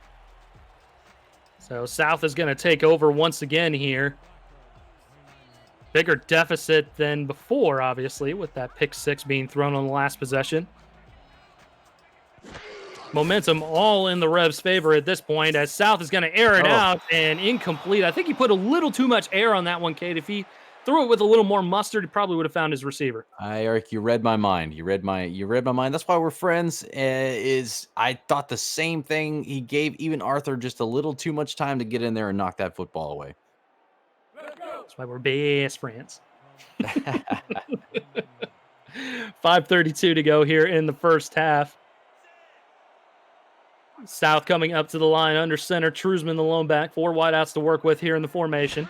So South is going to take over once again here. Bigger deficit than before, obviously, with that pick six being thrown on the last possession. Momentum all in the Revs' favor at this point, as South is going to air it out and incomplete. I think he put a little too much air on that one, Kate. If he threw it with a little more mustard, he probably would have found his receiver. Eric, you read my mind. You read my mind. That's why we're friends. I thought the same thing. He gave even Arthur just a little too much time to get in there and knock that football away. That's why we're best friends. 5:32 to go here in the first half. South coming up to the line under center. Truzman, the lone back. 4 wideouts to work with here in the formation.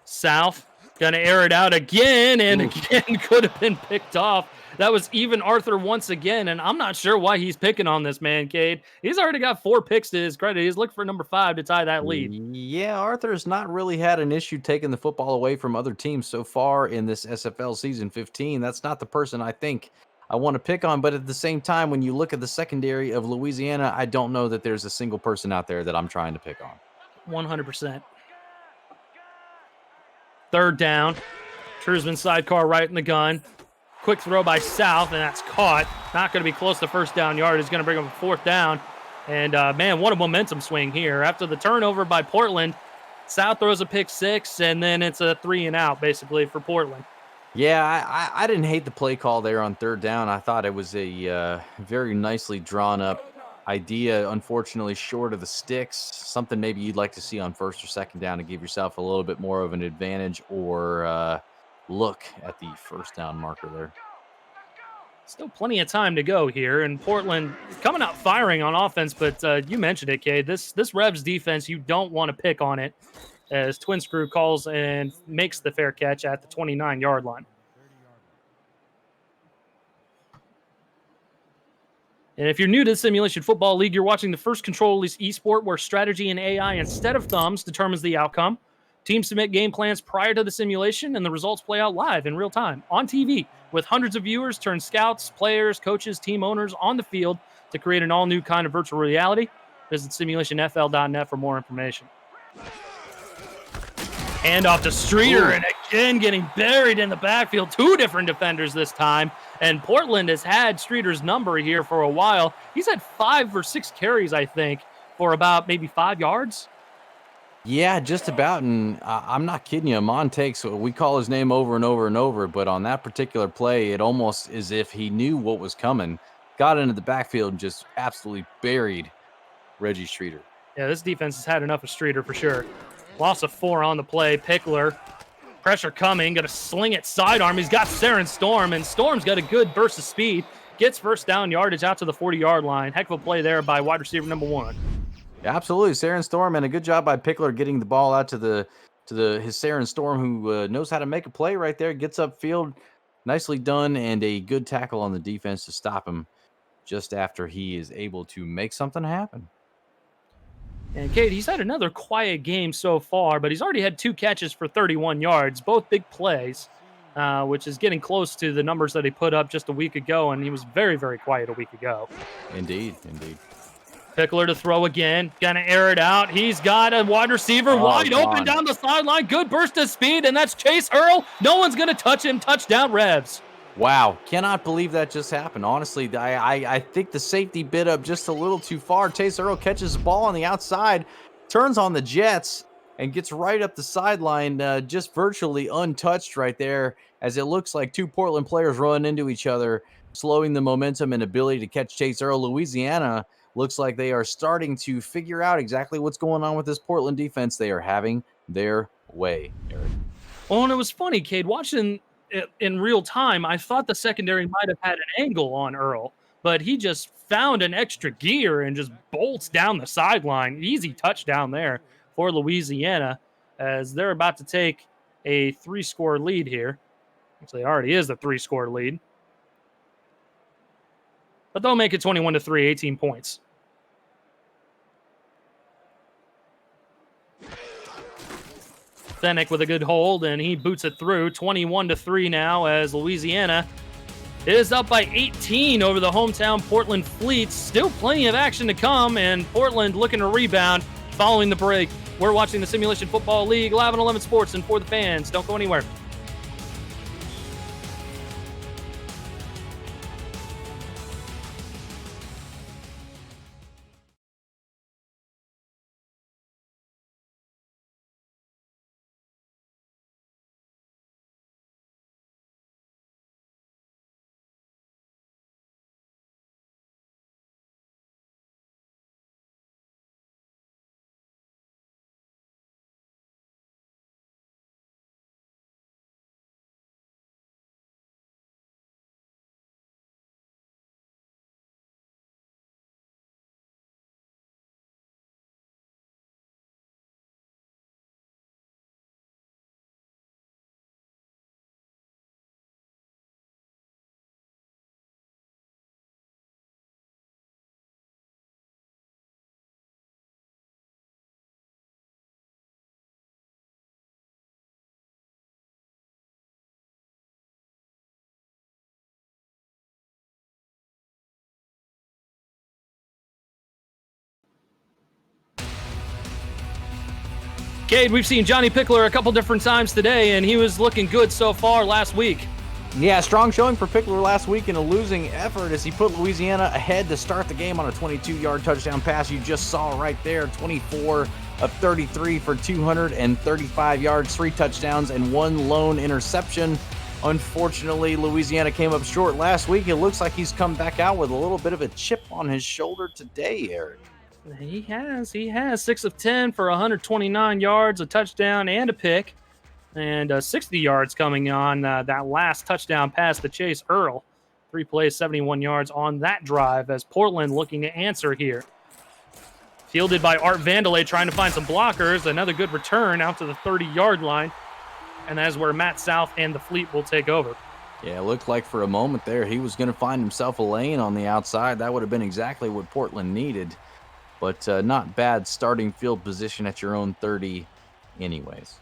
South going to air it out again, and again could have been picked off. That was even Arthur once again, and I'm not sure why he's picking on this man, Cade. He's already got 4 picks to his credit. He's looking for number 5 to tie that lead. Yeah, Arthur's not really had an issue taking the football away from other teams so far in this SFL season 15. That's not the person I think I want to pick on, but at the same time, when you look at the secondary of Louisiana, I don't know that there's a single person out there that I'm trying to pick on. 100%. Third down. Truzman sidecar right in the gun. Quick throw by South, and that's caught. Not going to be close to first down yard. He's going to bring up a 4th down. And, man, what a momentum swing here. After the turnover by Portland, South throws a pick six, and then it's a 3 and out, basically, for Portland. Yeah, I didn't hate the play call there on third down. I thought it was a very nicely drawn up idea, unfortunately short of the sticks. Something maybe you'd like to see on first or second down to give yourself a little bit more of an advantage, or look at the first down marker there. Still plenty of time to go here, and Portland coming out firing on offense, but you mentioned it, Cade. This Revs defense, you don't want to pick on it, as Twin Screw calls and makes the fair catch at the 29-yard line. And if you're new to the Simulation Football League, you're watching the first controlerless esport where strategy and AI instead of thumbs determines the outcome. Teams submit game plans prior to the simulation, and the results play out live in real time on TV with hundreds of viewers turn scouts, players, coaches, team owners on the field to create an all-new kind of virtual reality. Visit simulationfl.net for more information. Hand off to Streeter, and again getting buried in the backfield. Two different defenders this time, and Portland has had Streeter's number here for a while. He's had 5 or 6 carries, I think, for about maybe 5 yards. Yeah, just about, and I'm not kidding you. Amon takes, we call his name over and over and over, but on that particular play, it almost as if he knew what was coming, got into the backfield and just absolutely buried Reggie Streeter. Yeah, this defense has had enough of Streeter for sure. Loss of 4 on the play. Pickler, pressure coming, going to sling it sidearm. He's got Saren Storm, and Storm's got a good burst of speed. Gets first down yardage out to the 40-yard line. Heck of a play there by wide receiver number 1. Yeah, absolutely, Saren Storm, and a good job by Pickler getting the ball out to his Saren Storm, who knows how to make a play right there. Gets upfield, nicely done, and a good tackle on the defense to stop him just after he is able to make something happen. And Kate, he's had another quiet game so far, but he's already had 2 catches for 31 yards, both big plays, which is getting close to the numbers that he put up just a week ago, and he was very, very quiet a week ago. Indeed, indeed. Pickler to throw again, gonna air it out. He's got a wide receiver wide open down the sideline. Good burst of speed, and that's Chase Earl. No one's gonna touch him. Touchdown, Revs. Wow, cannot believe that just happened. Honestly, I think the safety bit up just a little too far. Chase Earl catches the ball on the outside, turns on the Jets, and gets right up the sideline, just virtually untouched right there, as it looks like 2 Portland players run into each other, slowing the momentum and ability to catch Chase Earl. Louisiana looks like they are starting to figure out exactly what's going on with this Portland defense. They are having their way, Eric. Well, and it was funny, Cade, watching it in real time, I thought the secondary might have had an angle on Earl, but he just found an extra gear and just bolts down the sideline. Easy touchdown there for Louisiana, as they're about to take a 3-score lead here. Actually, it already is a 3-score lead. But they'll make it 21-3, 18 points. Fennick with a good hold, and he boots it through. 21-3 now, as Louisiana is up by 18 over the hometown Portland Fleets. Still plenty of action to come, and Portland looking to rebound following the break. We're watching the Simulation Football League, live on 11 Sports, and for the fans. Don't go anywhere. Cade, we've seen Johnny Pickler a couple different times today, and he was looking good so far last week. Yeah, strong showing for Pickler last week in a losing effort as he put Louisiana ahead to start the game on a 22-yard touchdown pass you just saw right there. 24 of 33 for 235 yards, 3 touchdowns, and 1 lone interception. Unfortunately, Louisiana came up short last week. It looks like he's come back out with a little bit of a chip on his shoulder today, Eric. He has 6 of 10 for 129 yards, a touchdown, and a pick. And 60 yards coming on that last touchdown pass to Chase Earl. 3 plays, 71 yards on that drive as Portland looking to answer here. Fielded by Art Vandelay, trying to find some blockers. Another good return out to the 30-yard line. And that's where Matt South and the Fleet will take over. Yeah, it looked like for a moment there he was going to find himself a lane on the outside. That would have been exactly what Portland needed. But not bad starting field position at your own 30 anyways.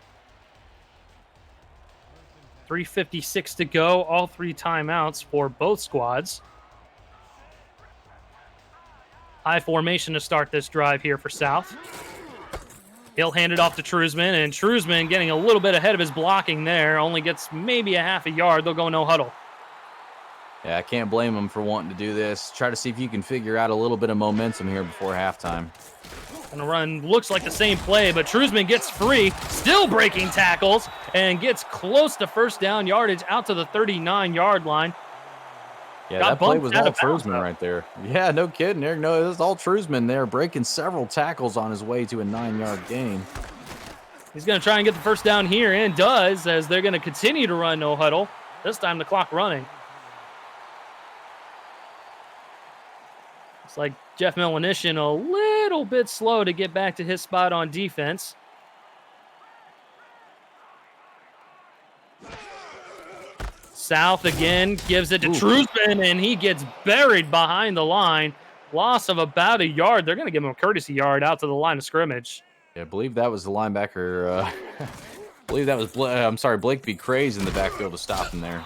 3:56 to go. All 3 timeouts for both squads. High formation to start this drive here for South. He'll hand it off to Truzman, and Truzman getting a little bit ahead of his blocking there. Only gets maybe a half a yard. They'll go no huddle. Yeah, I can't blame him for wanting to do this. Try to see if you can figure out a little bit of momentum here before halftime. Gonna run, looks like the same play, but Truzman gets free, still breaking tackles, and gets close to first down yardage out to the 39-yard line. Yeah, that play was all Truzman right there. Yeah, no kidding, Eric. No, it was all Truzman there, breaking several tackles on his way to a 9-yard gain. He's going to try and get the first down here, and does, as they're going to continue to run no huddle. This time the clock running. It's like Jeff Melanishin a little bit slow to get back to his spot on defense. South again gives it to Truzman, and he gets buried behind the line. Loss of about a yard. They're going to give him a courtesy yard out to the line of scrimmage. Yeah, I believe that was the linebacker. I believe that was, Blake B. Craze in the backfield to stop him there.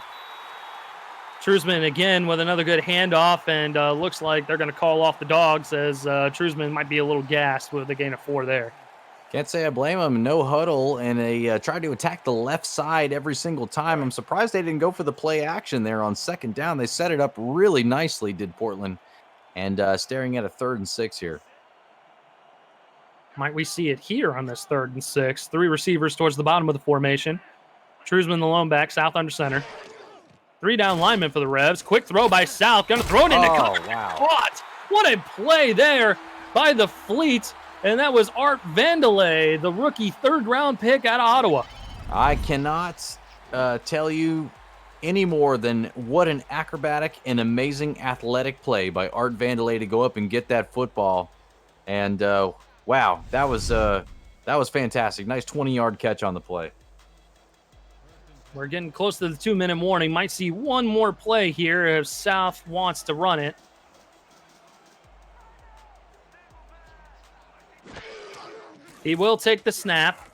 Truzman again with another good handoff, and looks like they're going to call off the dogs as Truzman might be a little gassed with a gain of 4 there. Can't say I blame him. No huddle, and they tried to attack the left side every single time. I'm surprised they didn't go for the play action there on second down. They set it up really nicely, did Portland, and staring at a 3rd and 6 here. Might we see it here on this 3rd and 6? 3 receivers towards the bottom of the formation. Truzman the lone back, South under center. 3 down linemen for the Revs. Quick throw by South. Going to throw it into cover. Wow. What a play there by the Fleet. And that was Art Vandelay, the rookie 3rd-round pick out of Ottawa. I cannot tell you any more than what an acrobatic and amazing athletic play by Art Vandelay to go up and get that football. And, wow, that was fantastic. Nice 20-yard catch on the play. We're getting close to the 2-minute warning. Might see one more play here if South wants to run it. He will take the snap.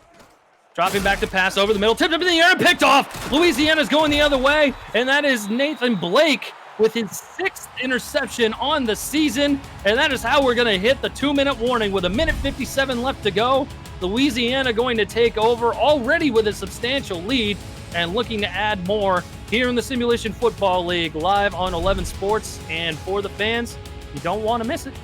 Dropping back to pass over the middle. Tipped up in the air and picked off. Louisiana's going the other way. And that is Nathan Blake with his 6th interception on the season. And that is how we're going to hit the 2-minute warning with 1:57 left to go. Louisiana going to take over already with a substantial lead and looking to add more here in the Simulation Football League, live on 11 Sports. And for the fans, you don't want to miss it.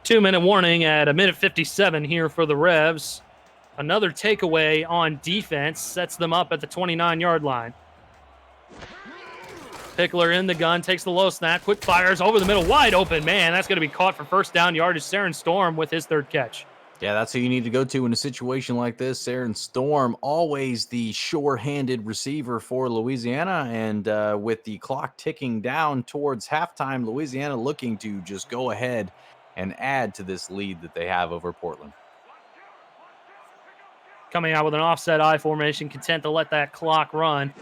Two-minute warning at 1:57 here for the Revs. Another takeaway on defense sets them up at the 29-yard line. Pickler in the gun, takes the low snap, quick fires over the middle, wide open. Man, that's going to be caught for first down yardage. Saren Storm with his 3rd catch. Yeah, that's who you need to go to in a situation like this. Saren Storm, always the sure-handed receiver for Louisiana. And with the clock ticking down towards halftime, Louisiana looking to just go ahead and add to this lead that they have over Portland. Coming out with an offset I formation, content to let that clock run.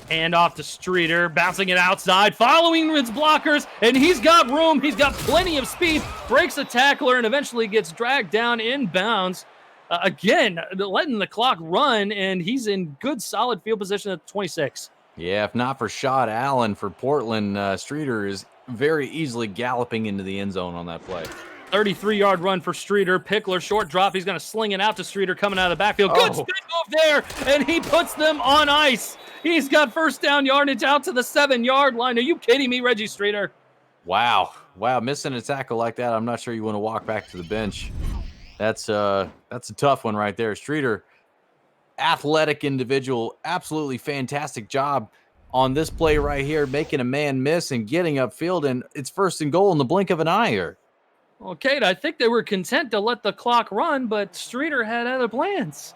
Hand off to Streeter, bouncing it outside, following his blockers, and he's got room. He's got plenty of speed, breaks a tackler, and eventually gets dragged down inbounds. Again, letting the clock run, and he's in good, solid field position at 26. Yeah, if not for Shad Allen for Portland, Streeter is very easily galloping into the end zone on that play. 33-yard run for Streeter. Pickler, short drop. He's going to sling it out to Streeter coming out of the backfield. Good spin move there, and he puts them on ice. He's got first down yardage out to the 7-yard line. Are you kidding me, Reggie Streeter? Wow. Missing a tackle like that, I'm not sure you want to walk back to the bench. That's a tough one right there. Streeter, athletic individual, absolutely fantastic job on this play right here, making a man miss and getting upfield, and it's first and goal in the blink of an eye here. Well, Kate, I think they were content to let the clock run, but Streeter had other plans.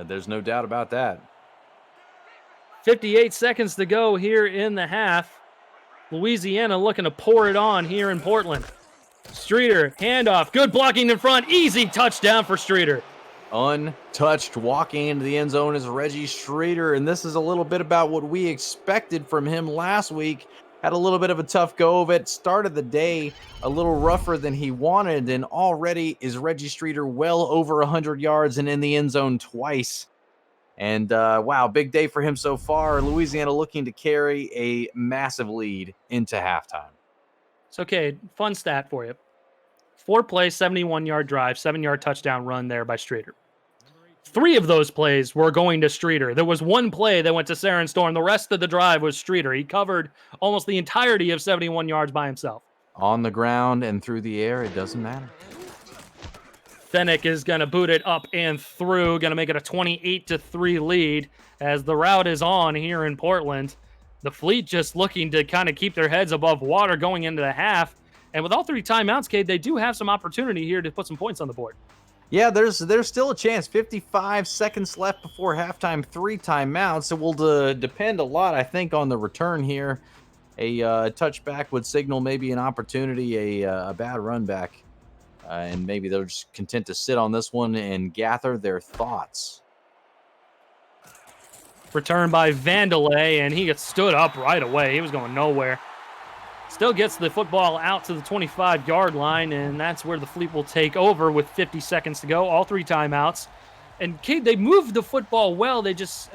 There's no doubt about that. 58 seconds to go here in the half. Louisiana looking to pour it on here in Portland. Streeter, handoff, good blocking in front, easy touchdown for Streeter. Untouched, walking into the end zone is Reggie Streeter, and this is a little bit about what we expected from him last week. Had a little bit of a tough go of it, started the day a little rougher than he wanted, and already is Reggie Streeter well over 100 yards and in the end zone twice. And wow, big day for him so far. Louisiana looking to carry a massive lead into halftime. It's okay. Fun stat for you. 4 plays, 71-yard drive, 7-yard touchdown run there by Streeter. 3 of those plays were going to Streeter. There was 1 play that went to Saren Storm. The rest of the drive was Streeter. He covered almost the entirety of 71 yards by himself. On the ground and through the air, it doesn't matter. Fennick is going to boot it up and through, going to make it a 28-3 lead as the route is on here in Portland. The Fleet just looking to kind of keep their heads above water going into the half. And with all 3 timeouts, Cade, they do have some opportunity here to put some points on the board. Yeah, there's still a chance. 55 seconds left before halftime, 3 timeouts. It will depend a lot, I think, on the return here. A touchback would signal maybe an opportunity, a bad run back. And maybe they're just content to sit on this one and gather their thoughts. Return by Vandelay, and he gets stood up right away. He was going nowhere. Still gets the football out to the 25-yard line, and that's where the Fleet will take over with 50 seconds to go. All 3 timeouts. And Cade, they moved the football well. They just,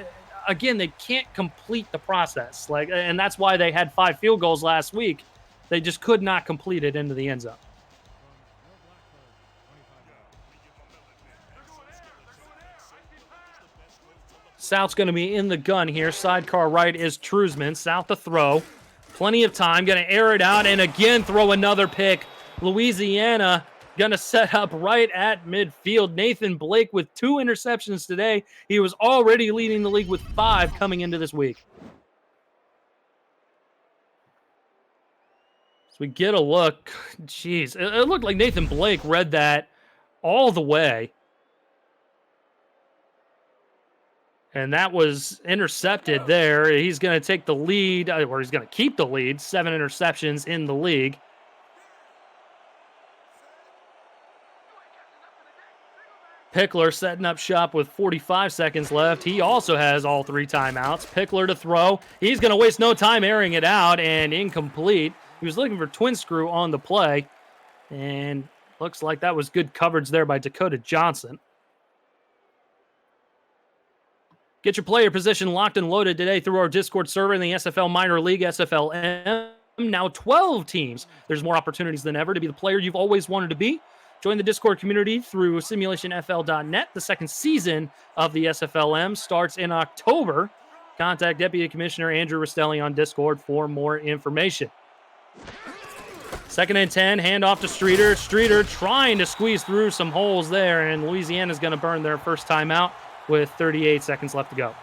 again, they can't complete the process. And that's why they had 5 field goals last week. They just could not complete it into the end zone. South's going to be in the gun here. Sidecar right is Trusman. South to throw. Plenty of time. Going to air it out and again throw another pick. Louisiana going to set up right at midfield. Nathan Blake with 2 interceptions today. He was already leading the league with 5 coming into this week. So we get a look. Jeez, it looked like Nathan Blake read that all the way. And that was intercepted there. He's going to take the lead, or he's going to keep the lead. 7 interceptions in the league. Pickler setting up shop with 45 seconds left. He also has all 3 timeouts. Pickler to throw. He's going to waste no time airing it out, and incomplete. He was looking for twin screw on the play. And looks like that was good coverage there by Dakota Johnson. Get your player position locked and loaded today through our Discord server in the SFL Minor League, SFLM. Now 12 teams. There's more opportunities than ever to be the player you've always wanted to be. Join the Discord community through simulationfl.net. The second season of the SFLM starts in October. Contact Deputy Commissioner Andrew Rastelli on Discord for more information. 2nd and 10, handoff to Streeter. Streeter trying to squeeze through some holes there, and Louisiana's going to burn their first timeout with 38 seconds left to go.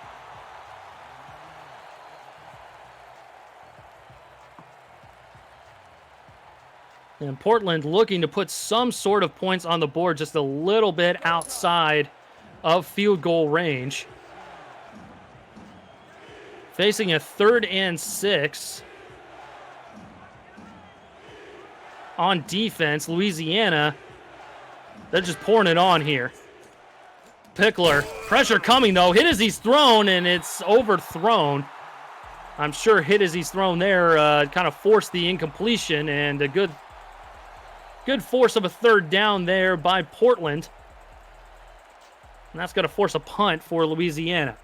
And Portland looking to put some sort of points on the board just a little bit outside of field goal range. Facing a 3rd and 6. On defense, Louisiana, they're just pouring it on here. Pickler, pressure coming though. Hit as he's thrown, and it's overthrown. I'm sure hit as he's thrown there kind of forced the incompletion, and a good force of a 3rd down there by Portland. And that's going to force a punt for Louisiana.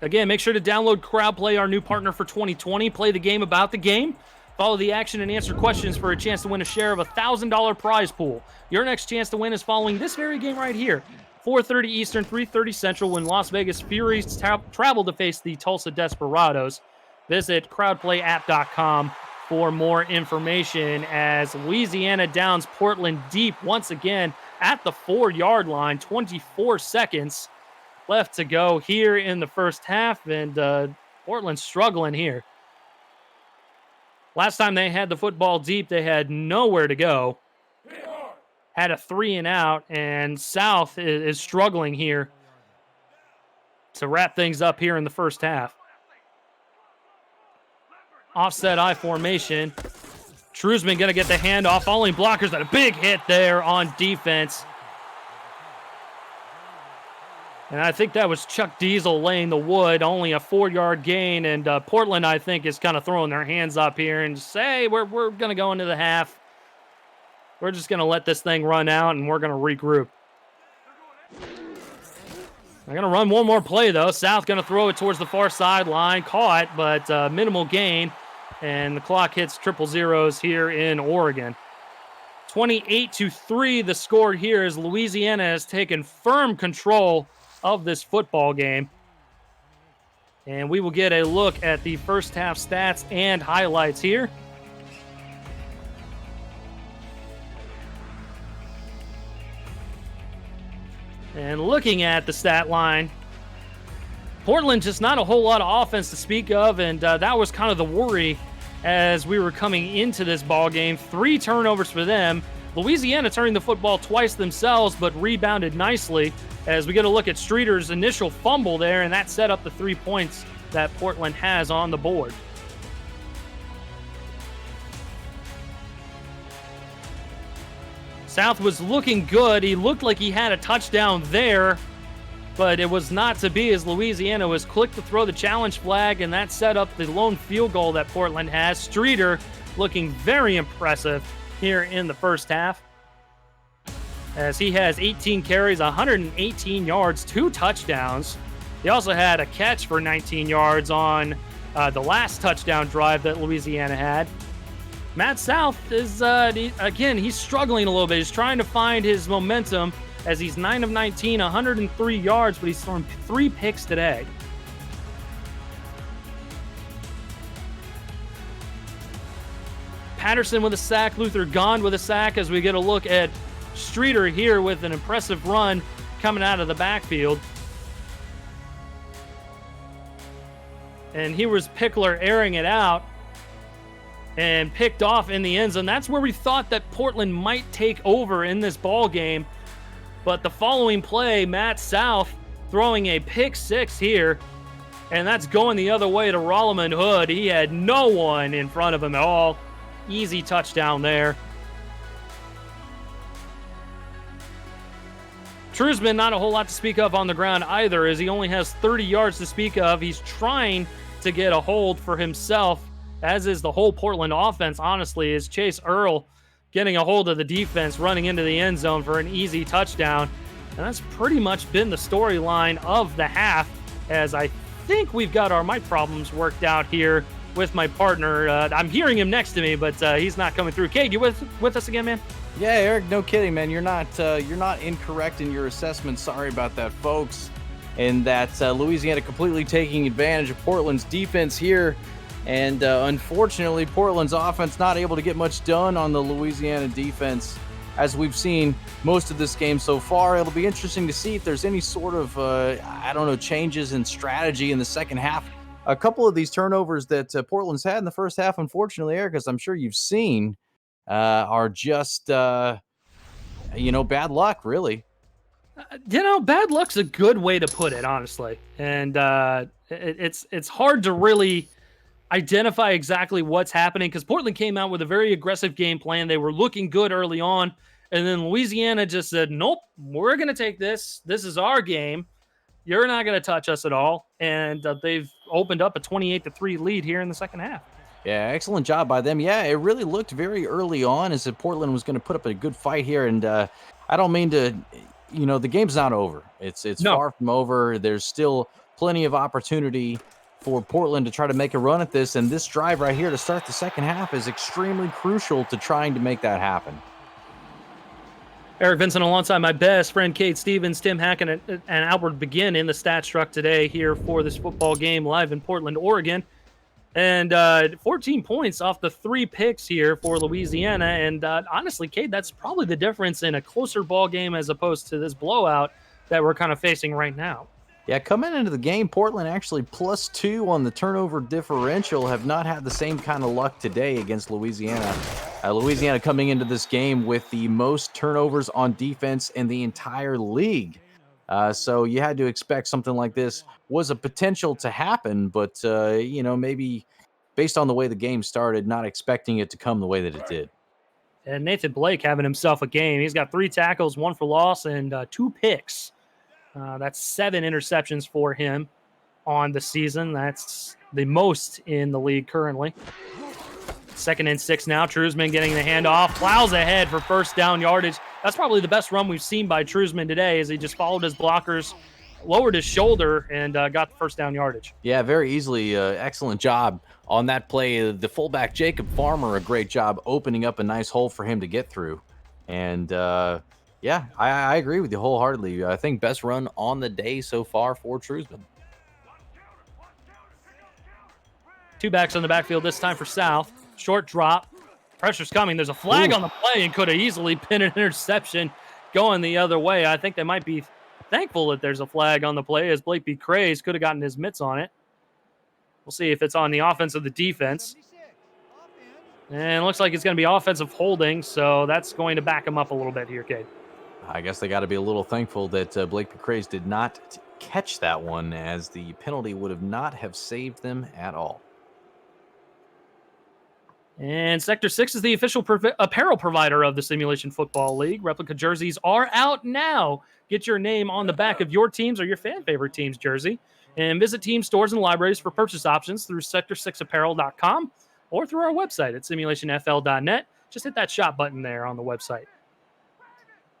Again, make sure to download Crowd Play, our new partner for 2020. Play the game about the game. Follow the action and answer questions for a chance to win a share of a $1,000 prize pool. Your next chance to win is following this very game right here. 4:30 Eastern, 3:30 Central, when Las Vegas Furies travel to face the Tulsa Desperados. Visit crowdplayapp.com for more information as Louisiana downs Portland deep once again at the 4-yard line. 24 seconds left to go here in the first half, and Portland's struggling here. Last time they had the football deep, they had nowhere to go. Had a 3-and-out, and South is struggling here to wrap things up here in the first half. Offset I formation. Truzman going to get the handoff. Following blockers, and a big hit there on defense. And I think that was Chuck Diesel laying the wood. Only a 4-yard gain, and Portland, I think, is kind of throwing their hands up here and say, we're going to go into the half. We're just going to let this thing run out, and we're going to regroup. They're going to run one more play, though. South going to throw it towards the far sideline. Caught, but minimal gain. And the clock hits triple zeros here in Oregon. 28-3, the score here as Louisiana has taken firm control of this football game. And we will get a look at the first half stats and highlights here. And looking at the stat line, Portland just not a whole lot of offense to speak of, and that was kind of the worry as we were coming into this ball game. 3 turnovers for them. Louisiana turning the football twice themselves, but rebounded nicely as we get a look at Streeter's initial fumble there, and that set up the 3 points that Portland has on the board. South was looking good. He looked like he had a touchdown there, but it was not to be as Louisiana was quick to throw the challenge flag, and that set up the lone field goal that Portland has. Streeter looking very impressive here in the first half as he has 18 carries, 118 yards, 2 touchdowns. He also had a catch for 19 yards on the last touchdown drive that Louisiana had. Matt South is, he's struggling a little bit. He's trying to find his momentum as he's 9 of 19, 103 yards, but he's thrown 3 picks today. Patterson with a sack, Luther Gond with a sack as we get a look at Streeter here with an impressive run coming out of the backfield. And here was Pickler airing it out and picked off in the end zone. That's where we thought that Portland might take over in this ball game. But the following play, Matt South throwing a pick 6 here, and that's going the other way to Rolliman Hood. He had no one in front of him at all. Easy touchdown there. Truzman, not a whole lot to speak of on the ground either, as he only has 30 yards to speak of. He's trying to get a hold for himself, as is the whole Portland offense, honestly, is Chase Earl getting a hold of the defense, running into the end zone for an easy touchdown. And that's pretty much been the storyline of the half, as I think we've got our mic problems worked out here with my partner. I'm hearing him next to me, but he's not coming through. Kate, you with us again, man? Yeah, Eric, no kidding, man. You're not incorrect in your assessment. Sorry about that, folks. And that Louisiana completely taking advantage of Portland's defense here. And unfortunately, Portland's offense not able to get much done on the Louisiana defense, as we've seen most of this game so far. It'll be interesting to see if there's any sort of, changes in strategy in the second half. A couple of these turnovers that Portland's had in the first half, unfortunately, Eric, as I'm sure you've seen, are just, bad luck, really. Bad luck's a good way to put it, honestly. And it's hard to really identify exactly what's happening because Portland came out with a very aggressive game plan. They were looking good early on, and then Louisiana just said, nope, we're going to take this. This is our game. You're not going to touch us at all. And they've opened up a 28-3 lead here in the second half. Yeah, excellent job by them. Yeah, it really looked very early on as if Portland was going to put up a good fight here. And I don't mean to, the game's not over. It's far from over. There's still plenty of opportunity for Portland to try to make a run at this, and this drive right here to start the second half is extremely crucial to trying to make that happen. Eric Vincent alongside my best friend Kate Stevens, Tim Hacken, and Albert Begin in the stat truck today here for this football game live in Portland, Oregon. And 14 points off the 3 picks here for Louisiana. And honestly, Kate, that's probably the difference in a closer ball game as opposed to this blowout that we're kind of facing right now. Yeah, coming into the game, Portland actually +2 on the turnover differential, have not had the same kind of luck today against Louisiana. Louisiana coming into this game with the most turnovers on defense in the entire league. So you had to expect something like this was a potential to happen, but, maybe based on the way the game started, not expecting it to come the way that it did. And Nathan Blake having himself a game. He's got 3 tackles, 1 for loss, and 2 picks. That's 7 interceptions for him on the season. That's the most in the league currently. 2nd and 6 now. Truzman getting the handoff. Plows ahead for first down yardage. That's probably the best run we've seen by Truzman today, as he just followed his blockers, lowered his shoulder, and got the first down yardage. Yeah, very easily. Excellent job on that play. The fullback, Jacob Farmer, a great job opening up a nice hole for him to get through. And, yeah, I agree with you wholeheartedly. I think best run on the day so far for Truzman. 2 backs on the backfield this time for South. Short drop. Pressure's coming. There's a flag on the play and could have easily pinned an interception going the other way. I think they might be thankful that there's a flag on the play, as Blake B. Craze could have gotten his mitts on it. We'll see if it's on the offense or the defense. And it looks like it's going to be offensive holding, so that's going to back him up a little bit here, Cade. I guess they got to be a little thankful that Blake B. Craze did not catch that one, as the penalty would have not have saved them at all. And Sector 6 is the official apparel provider of the Simulation Football League. Replica jerseys are out now. Get your name on the back of your team's or your fan favorite team's jersey. And visit team stores and libraries for purchase options through sector6apparel.com or through our website at simulationfl.net. Just hit that shop button there on the website.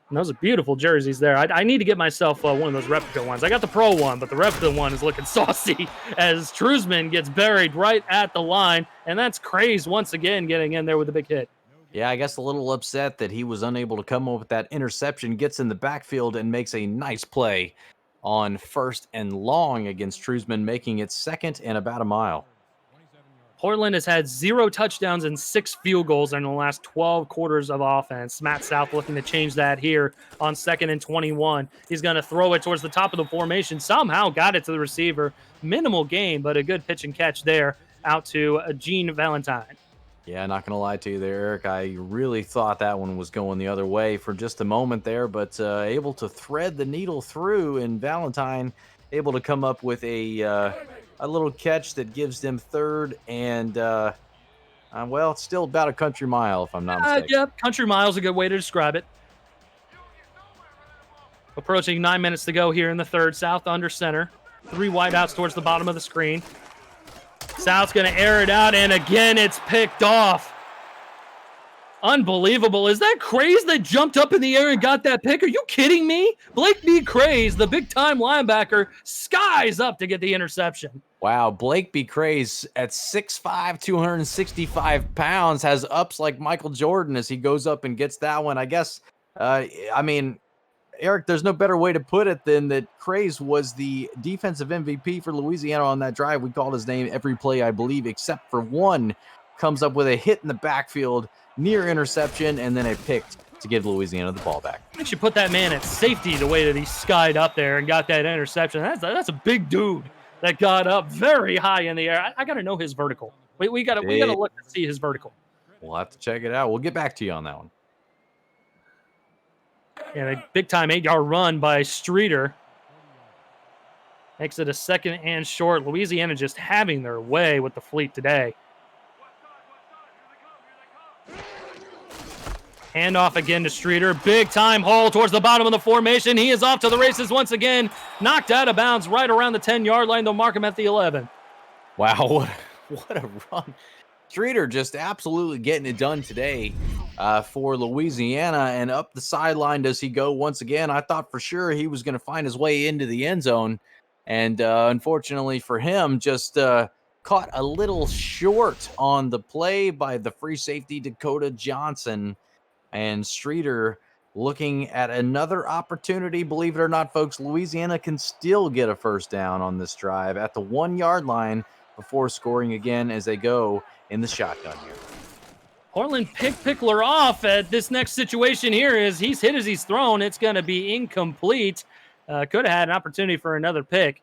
And those are beautiful jerseys there. I need to get myself one of those replica ones. I got the pro one, but the replica one is looking saucy as Truzman gets buried right at the line. And that's Craze once again getting in there with a big hit. Yeah, I guess a little upset that he was unable to come up with that interception, gets in the backfield and makes a nice play on 1st and long against Truzman, making it 2nd and about a mile. Portland has had 0 touchdowns and 6 field goals in the last 12 quarters of offense. Matt South looking to change that here on 2nd and 21. He's going to throw it towards the top of the formation. Somehow got it to the receiver. Minimal gain, but a good pitch and catch there out to Gene Valentine. Yeah, not going to lie to you there, Eric. I really thought that one was going the other way for just a moment there, but able to thread the needle through, and Valentine able to come up with a little catch that gives them 3rd and, well, it's still about a country mile, if I'm not mistaken. Yep, country mile is a good way to describe it. Approaching 9 minutes to go here in the 3rd. South under center. 3 wideouts towards the bottom of the screen. South's going to air it out, and again, it's picked off. Unbelievable. Is that Craze that jumped up in the air and got that pick? Are you kidding me? Blake B. Craze, the big-time linebacker, skies up to get the interception. Wow, Blake B. Craze at 6'5", 265 pounds, has ups like Michael Jordan as he goes up and gets that one. I guess, Eric, there's no better way to put it than that Craze was the defensive MVP for Louisiana on that drive. We called his name every play, I believe, except for one. Comes up with a hit in the backfield, near interception, and then a pick to give Louisiana the ball back. I should put that man at safety the way that he skied up there and got that interception. That's a big dude that got up very high in the air. I got to know his vertical. We got to look and see his vertical. We'll have to check it out. We'll get back to you on that one. And a big-time 8-yard run by Streeter. Makes it a 2nd and short. Louisiana just having their way with the fleet today. Handoff again to Streeter. Big-time hole towards the bottom of the formation. He is off to the races once again. Knocked out of bounds right around the 10-yard line. They'll mark him at the 11. Wow, what a run. Streeter just absolutely getting it done today for Louisiana, and up the sideline does he go once again. I thought for sure he was going to find his way into the end zone, And unfortunately for him, just caught a little short on the play by the free safety Dakota Johnson. And Streeter looking at another opportunity. Believe it or not, folks, Louisiana can still get a first down on this drive at the 1 yard line before scoring again as they go in the shotgun here. Portland picked Pickler off at this next situation here is he's hit as he's thrown. It's going to be incomplete. Could have had an opportunity for another pick.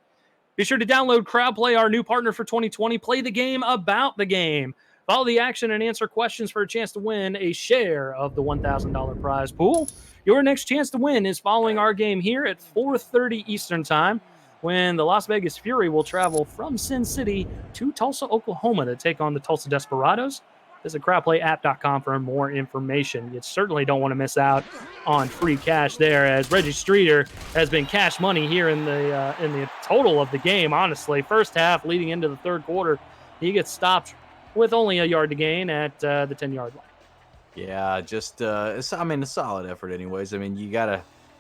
Be sure to download CrowdPlay, our new partner for 2020. Play the game about the game. Follow the action and answer questions for a chance to win a share of the $1,000 prize pool. Your next chance to win is following our game here at 4:30 Eastern Time, when the Las Vegas Fury will travel from Sin City to Tulsa, Oklahoma to take on the Tulsa Desperados. Visit crowdplayapp.com for more information. You certainly don't want to miss out on free cash there, as Reggie Streeter has been cash money here in the total of the game, honestly. First half leading into the third quarter, he gets stopped with only a yard to gain at the 10-yard line. Yeah, just, a solid effort anyways. I mean,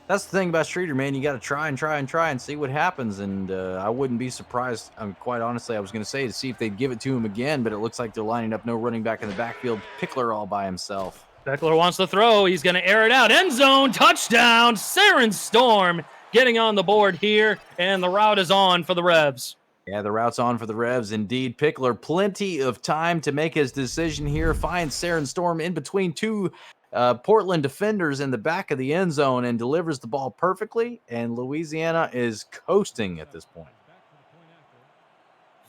that's the thing about Streeter, man. You got to try and see what happens. And I wouldn't be surprised. Quite honestly, I was going to say to see if they'd give it to him again, but it looks like they're lining up no running back in the backfield. Pickler all by himself. Pickler wants to throw. He's going to air it out. End zone, touchdown. Saren Storm getting on the board here, and the route is on for the Revs. Yeah, the route's on for the Revs. Indeed, Pickler, plenty of time to make his decision here. Finds Saren Storm in between two Portland defenders in the back of the end zone and delivers the ball perfectly. And Louisiana is coasting at this point.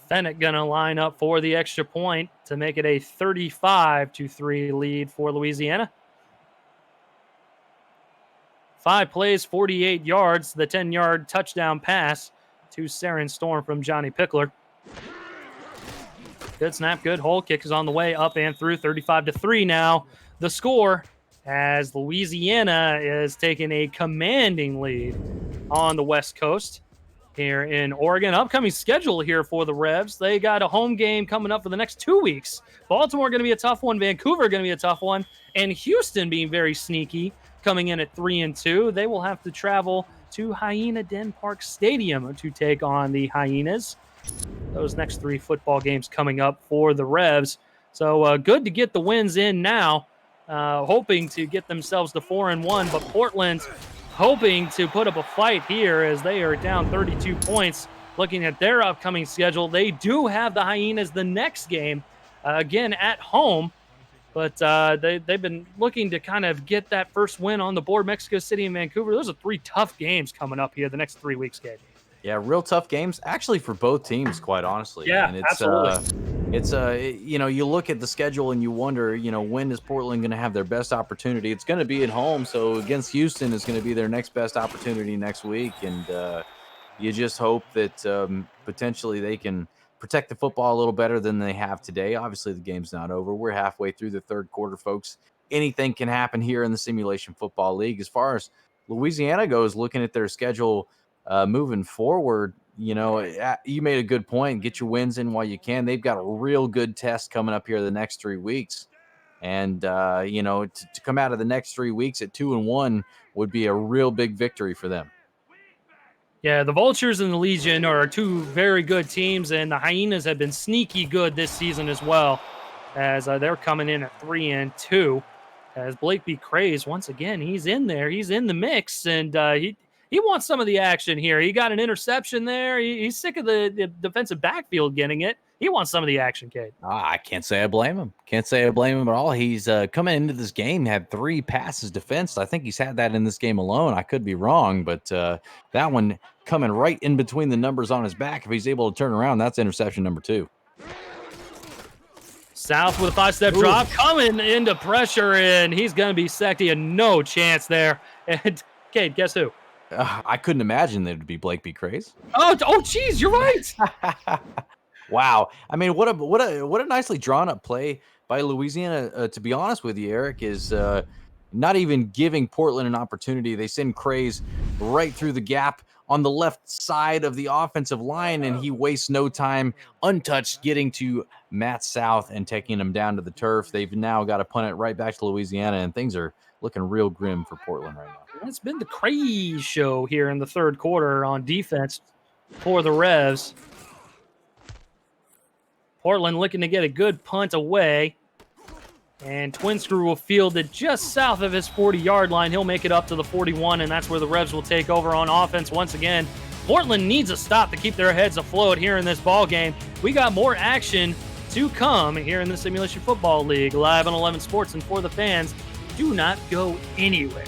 Fennec going to line up for the extra point to make it a 35-3 lead for Louisiana. 5 plays, 48 yards, the 10-yard touchdown pass to Saren Storm from Johnny Pickler. Good snap, good hold. Kick is on the way, up and through. 35-3 now. The score, as Louisiana is taking a commanding lead on the West Coast here in Oregon. Upcoming schedule here for the Revs. They got a home game coming up for the next 2 weeks. Baltimore going to be a tough one. Vancouver going to be a tough one. And Houston being very sneaky, coming in at 3-2. They will have to travel to Hyena Den Park Stadium to take on the Hyenas. Those next 3 football games coming up for the Revs. So good to get the wins in now, hoping to get themselves to 4-1. But Portland hoping to put up a fight here as they are down 32 points. Looking at their upcoming schedule, they do have the Hyenas the next game, again at home. But they've been looking to kind of get that first win on the board. Mexico City and Vancouver. Those are 3 tough games coming up here the next 3 weeks, Gabe. Yeah, real tough games, actually, for both teams, quite honestly. Yeah, and absolutely. You look at the schedule and you wonder, when is Portland going to have their best opportunity? It's going to be at home, so against Houston is going to be their next best opportunity next week, and you just hope that potentially they can protect the football a little better than they have today. Obviously, the game's not over. We're halfway through the third quarter, folks. Anything can happen here in the Simulation Football League. As far as Louisiana goes, looking at their schedule moving forward, you made a good point. Get your wins in while you can. They've got a real good test coming up here the next 3 weeks. And, to come out of the next 3 weeks at 2-1 would be a real big victory for them. Yeah, the Vultures and the Legion are 2 very good teams, and the Hyenas have been sneaky good this season as well, as they're coming in at 3-2. As Blake B. Craze, once again, he's in there. He's in the mix, and he wants some of the action here. He got an interception there. He's sick of the defensive backfield getting it. He wants some of the action, Cade. I can't say I blame him. Can't say I blame him at all. He's coming into this game, had 3 passes defensed. I think he's had that in this game alone. I could be wrong, but that one coming right in between the numbers on his back. If he's able to turn around, that's interception number 2. South with a 5-step drop, coming into pressure, and he's going to be sacked. He had no chance there. And, Cade, guess who? I couldn't imagine that it would be Blake B. Craze. Oh, geez, you're right. Wow. I mean, what a nicely drawn up play by Louisiana. To be honest with you, Eric, is not even giving Portland an opportunity. They send Craze right through the gap on the left side of the offensive line, and he wastes no time untouched getting to Matt South and taking him down to the turf. They've now got to punt it right back to Louisiana, and things are looking real grim for Portland right now. It's been the Craze show here in the third quarter on defense. for the Revs. Portland looking to get a good punt away. And Twin Screw will field it just south of his 40-yard line. He'll make it up to the 41, and that's where the Revs will take over on offense once again. Portland needs a stop to keep their heads afloat here in this ball game. We got more action to come here in the Simulation Football League, live on 11 Sports and for the fans. Do not go anywhere.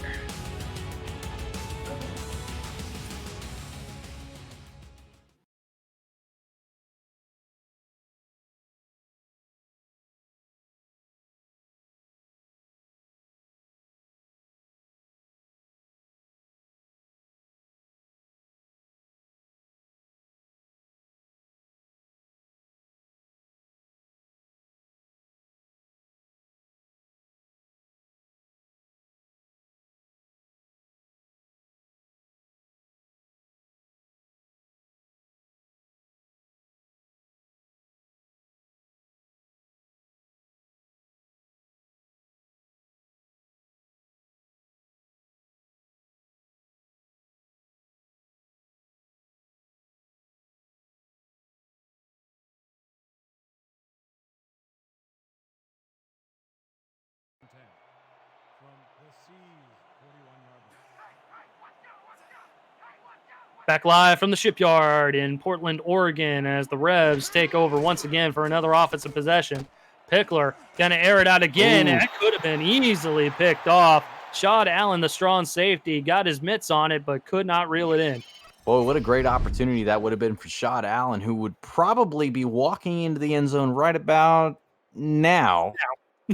Back live from the shipyard in Portland, Oregon, as the Revs take over once again for another offensive possession. Pickler going to air it out again. That could have been easily picked off. Shad Allen, the strong safety, got his mitts on it, but could not reel it in. Boy, what a great opportunity that would have been for Shad Allen, who would probably be walking into the end zone right about now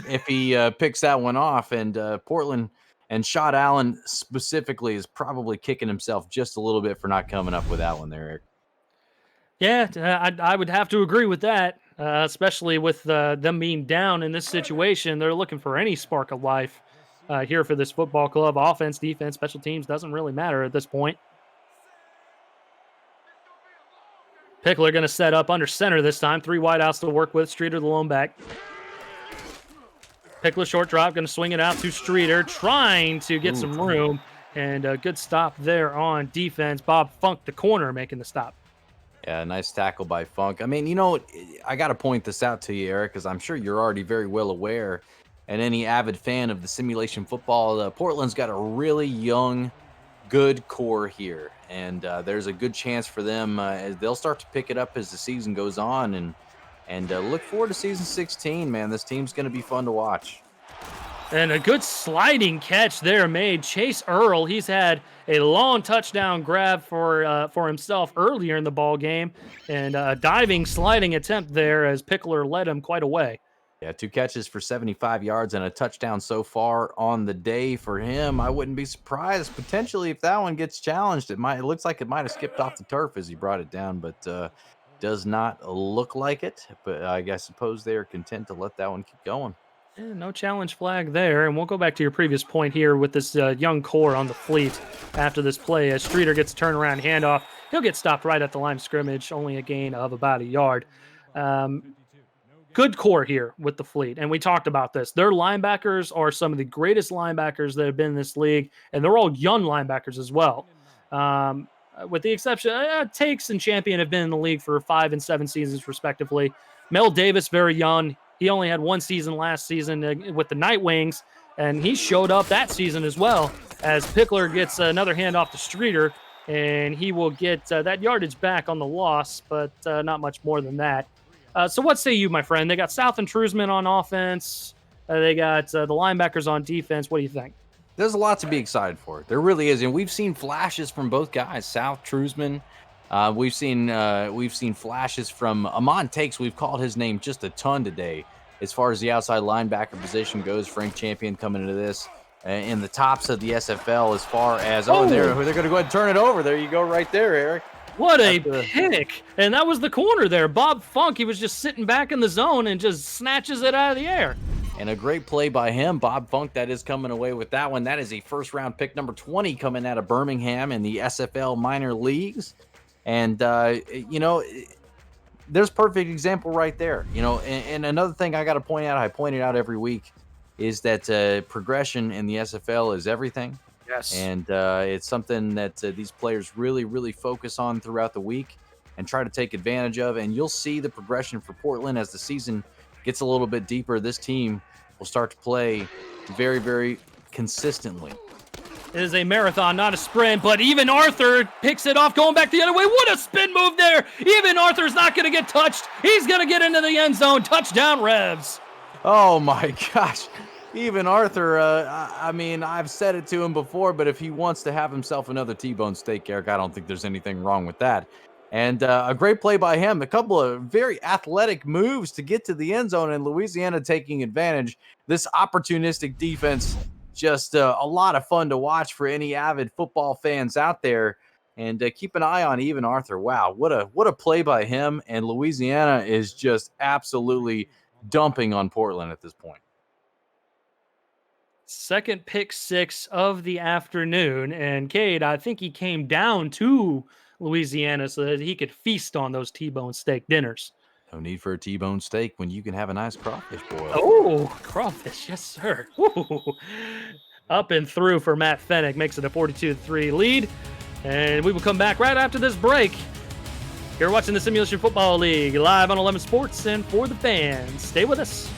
if he picks that one off. And Portland and Shad Allen specifically is probably kicking himself just a little bit for not coming up with that one there, Eric. Yeah, I would have to agree with that, especially with them being down in this situation. They're looking for any spark of life here for this football club. Offense, defense, special teams, doesn't really matter at this point. Pickler going to set up under center this time. 3 wideouts to work with. Streeter the lone back. Pickler short drop, going to swing it out to Streeter, trying to get some room. And a good stop there on defense. Bob Funk, the corner, making the stop. Yeah, nice tackle by Funk. I mean, you know, I got to point this out to you, Eric, because I'm sure you're already very well aware, and any avid fan of the simulation football, Portland's got a really young, good core here. And there's a good chance for them. They'll start to pick it up as the season goes on. And look forward to season 16, man. This team's going to be fun to watch. And a good sliding catch there made. Chase Earl, he's had a long touchdown grab for himself earlier in the ball game. And a diving, sliding attempt there as Pickler led him quite a way. Yeah, 2 catches for 75 yards and a touchdown so far on the day for him. I wouldn't be surprised potentially if that one gets challenged. It looks like it might have skipped off the turf as he brought it down, but does not look like it. But I suppose they are content to let that one keep going. Yeah, no challenge flag there. And we'll go back to your previous point here with this young core on the fleet after this play as Streeter gets a turnaround handoff. He'll get stopped right at the line of scrimmage, only a gain of about a yard. Good core here with the fleet, and we talked about this. Their linebackers are some of the greatest linebackers that have been in this league, and they're all young linebackers as well. With the exception, Takes and Champion have been in the league for 5 and 7 seasons, respectively. Mel Davis, very young. He only had 1 season last season with the Night Wings, and he showed up that season as well as Pickler gets another handoff to Streeter, and he will get that yardage back on the loss, but not much more than that. So what say you, my friend? They got South and Trusman on offense. They got the linebackers on defense. What do you think? There's a lot to be excited for. There really is, and we've seen flashes from both guys. South Trusman, we've seen flashes from Amon Takes. We've called his name just a ton today. As far as the outside linebacker position goes, Frank Champion coming into this in the tops of the SFL. As far as they're going to go ahead and turn it over. There you go, right there, Eric. What a pick. And that was the corner there. Bob Funk, he was just sitting back in the zone and just snatches it out of the air. And a great play by him. Bob Funk, that is coming away with that one. That is a first-round pick, number 20, coming out of Birmingham in the SFL minor leagues. And, there's a perfect example right there. And another thing I got to point out, I point it out every week, is that progression in the SFL is everything. Yes. And it's something that these players really, really focus on throughout the week and try to take advantage of. And you'll see the progression for Portland as the season gets a little bit deeper. This team will start to play very, very consistently. It is a marathon, not a sprint, but even Arthur picks it off going back the other way. What a spin move there. Even Arthur's not going to get touched. He's going to get into the end zone. Touchdown, Revs. Oh my gosh. Even Arthur, I mean, I've said it to him before, but if he wants to have himself another T-bone steak, Eric, I don't think there's anything wrong with that. And a great play by him. A couple of very athletic moves to get to the end zone, and Louisiana taking advantage. This opportunistic defense, just a lot of fun to watch for any avid football fans out there. And keep an eye on even Arthur. Wow, what a play by him. And Louisiana is just absolutely dumping on Portland at this point. Second pick six of the afternoon. And Cade, I think he came down to Louisiana so that he could feast on those T-bone steak dinners. No need for a T-bone steak when you can have a nice crawfish boil. Oh, crawfish. Yes, sir. Ooh. Up and through for Matt Fennick makes it a 42-3 lead. And we will come back right after this break. You're watching the Simulation Football League live on 11 Sports and for the fans. Stay with us.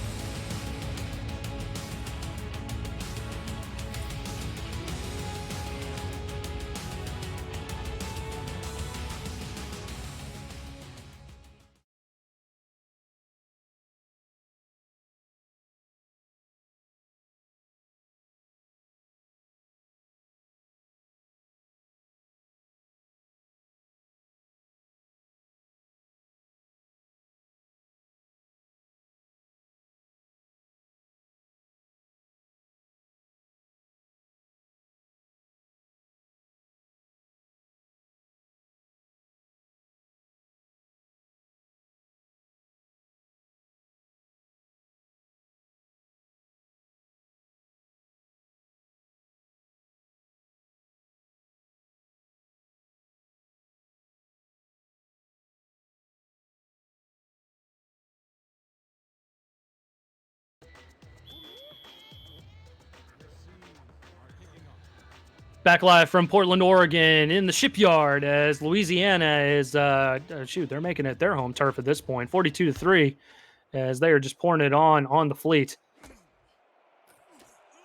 Back live from Portland, Oregon, in the shipyard as Louisiana is, they're making it their home turf at this point, 42-3, as they are just pouring it on the fleet.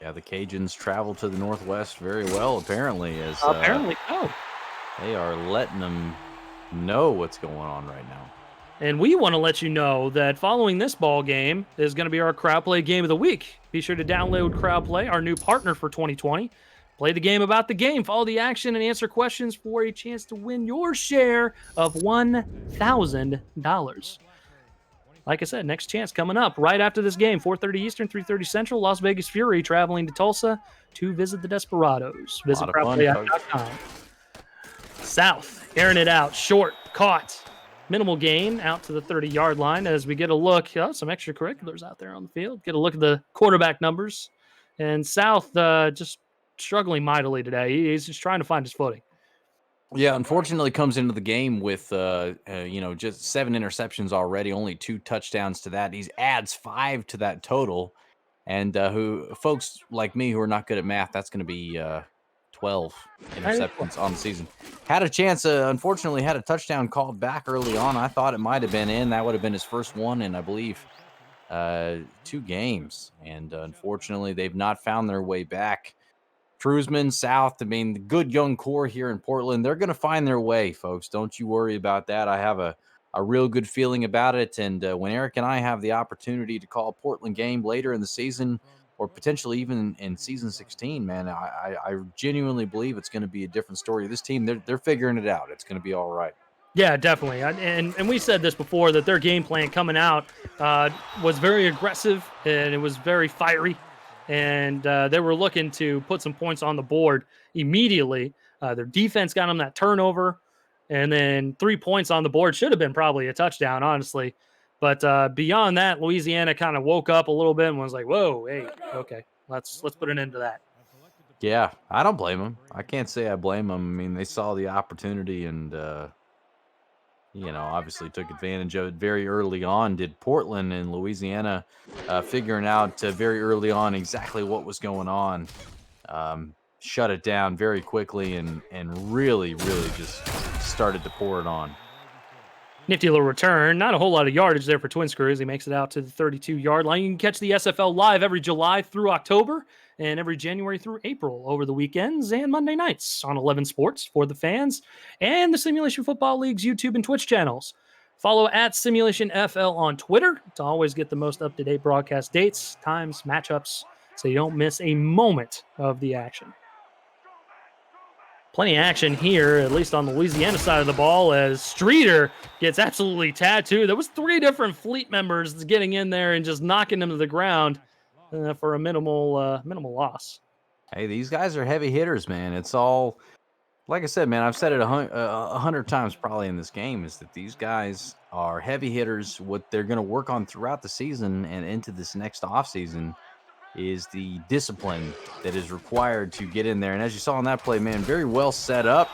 Yeah, the Cajuns travel to the Northwest very well, apparently, as Apparently, oh. they are letting them know what's going on right now. And we want to let you know that following this ball game is going to be our Crowd Play Game of the Week. Be sure to download Crowd Play, our new partner for 2020. Play the game about the game, follow the action, and answer questions for a chance to win your share of $1,000. Like I said, next chance coming up right after this game, 4:30 Eastern, 3:30 Central. Las Vegas Fury traveling to Tulsa to visit the Desperados. Visit crowdplay.com. South, airing it out, short, caught. Minimal gain out to the 30-yard line as we get a look. Some extracurriculars out there on the field. Get a look at the quarterback numbers. And South just struggling mightily today. He's just trying to find his footing. Yeah, unfortunately comes into the game with, just 7 interceptions already, only 2 touchdowns to that. He adds 5 to that total. And folks like me who are not good at math, that's going to be 12 interceptions on the season. Had a chance, unfortunately had a touchdown called back early on. I thought it might have been in. That would have been his first one in, I believe, 2 games. And unfortunately, they've not found their way back. Truzman, South, I mean, the good young core here in Portland, they're going to find their way, folks. Don't you worry about that. I have a real good feeling about it. And when Eric and I have the opportunity to call a Portland game later in the season, or potentially even in season 16, man, I genuinely believe it's going to be a different story. This team, they're figuring it out. It's going to be all right. Yeah, definitely. And we said this before, that their game plan coming out was very aggressive and it was very fiery. And they were looking to put some points on the board immediately. Their defense got them that turnover. And then 3 points on the board should have been probably a touchdown, honestly. But beyond that, Louisiana kind of woke up a little bit and was like, whoa, hey, okay, let's put an end to that. Yeah, I don't blame them. I can't say I blame them. I mean, they saw the opportunity and, obviously took advantage of it very early on. Did Portland and Louisiana figuring out very early on exactly what was going on. shut it down very quickly and really just started to pour it on. Nifty little return. Not a whole lot of yardage there for Twin Screws. He makes it out to the 32-yard line. You can catch the SFL live every July through October and every January through April over the weekends and Monday nights on 11 Sports for the fans and the Simulation Football League's YouTube and Twitch channels. Follow at Simulationfl on Twitter to always get the most up-to-date broadcast dates, times, matchups, so you don't miss a moment of the action. Plenty of action here, at least on the Louisiana side of the ball, as Streeter gets absolutely tattooed. There was 3 different fleet members getting in there and just knocking him to the ground for a minimal loss. Hey, these guys are heavy hitters, man. It's all, like I said, man, I've said it 100 times probably in this game, is that these guys are heavy hitters. What they're going to work on throughout the season and into this next offseason is the discipline that is required to get in there. And as you saw on that play, man, very well set up.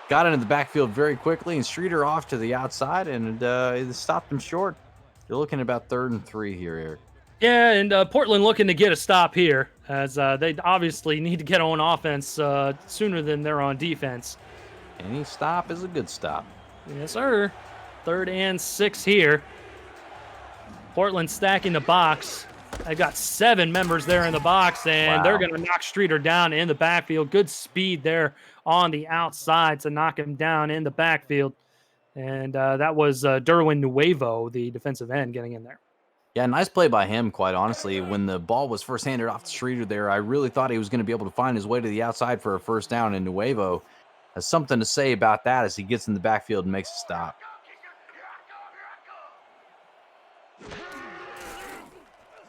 Got into the backfield very quickly, and Streeter off to the outside, and it stopped him short. You're looking at about 3rd and 3 here, Eric. Yeah, and Portland looking to get a stop here, as they obviously need to get on offense sooner than they're on defense. Any stop is a good stop. Yes, sir. 3rd and 6 here. Portland stacking the box. They've got 7 members there in the box, and they're going to knock Streeter down in the backfield. Good speed there on the outside to knock him down in the backfield. And that was Derwin Nuevo, the defensive end, getting in there. Yeah, nice play by him, quite honestly. When the ball was first handed off to Streeter there, I really thought he was going to be able to find his way to the outside for a first down, and Nuevo has something to say about that as he gets in the backfield and makes a stop.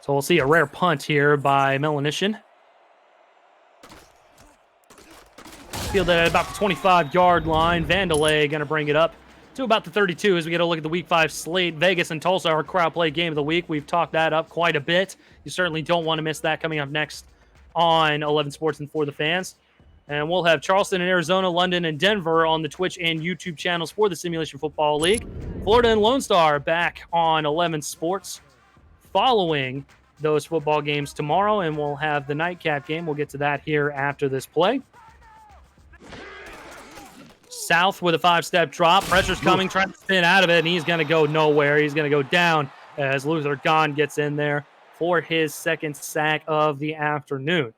So we'll see a rare punt here by Melanishin. Fielded at about the 25-yard line. Vandalay going to bring it up to about the 32 as we get a look at the Week 5 slate. Vegas and Tulsa, our crowd play game of the week. We've talked that up quite a bit. You certainly don't want to miss that coming up next on 11 Sports and For the Fans. And we'll have Charleston and Arizona, London and Denver on the Twitch and YouTube channels for the Simulation Football League. Florida and Lone Star back on 11 Sports following those football games tomorrow, and we'll have the nightcap game. We'll get to that here after this play. South with a 5-step drop. Pressure's coming, trying to spin out of it, and he's going to go nowhere. He's going to go down as Luther Gahn gets in there for his 2nd sack of the afternoon.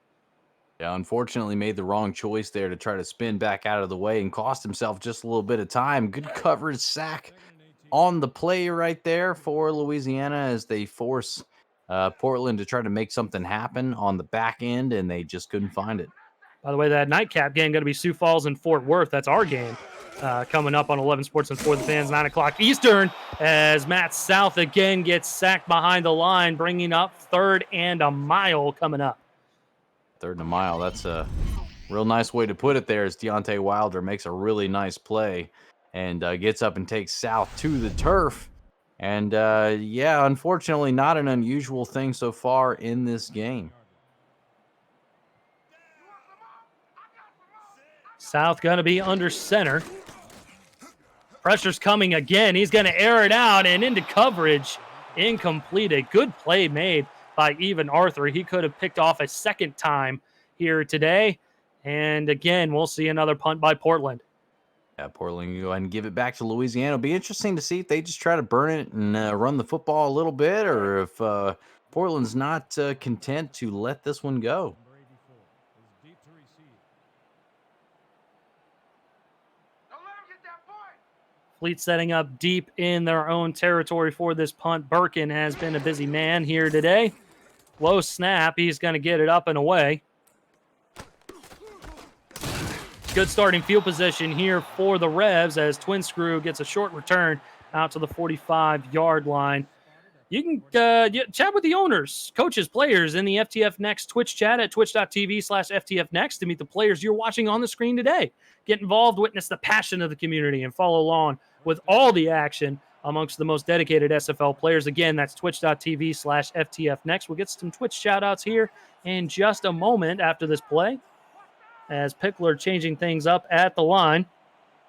Yeah, unfortunately made the wrong choice there to try to spin back out of the way and cost himself just a little bit of time. Good coverage sack on the play right there for Louisiana as they force Portland to try to make something happen on the back end, and they just couldn't find it. By the way, that nightcap game going to be Sioux Falls and Fort Worth. That's our game coming up on 11 Sports and For the Fans, 9 o'clock Eastern, as Matt South again gets sacked behind the line, bringing up 3rd and a mile coming up. 3rd and a mile. That's a real nice way to put it there, as Deontay Wilder makes a really nice play and gets up and takes South to the turf. And, yeah, unfortunately, not an unusual thing so far in this game. South going to be under center. Pressure's coming again. He's going to air it out and into coverage. Incomplete. A good play made by Evan Arthur. He could have picked off a 2nd time here today. And, again, we'll see another punt by Portland. Yeah, Portland can go ahead and give it back to Louisiana. It'll be interesting to see if they just try to burn it and run the football a little bit, or if Portland's not content to let this one go. Fleet setting up deep in their own territory for this punt. Birkin has been a busy man here today. Low snap. He's going to get it up and away. Good starting field position here for the Revs as Twin Screw gets a short return out to the 45-yard line. You can chat with the owners, coaches, players in the FTF Next Twitch chat at twitch.tv/FTFnext to meet the players you're watching on the screen today. Get involved, witness the passion of the community, and follow along with all the action amongst the most dedicated SFL players. Again, that's twitch.tv/FTFnext. We'll get some Twitch shout-outs here in just a moment after this play, as Pickler changing things up at the line.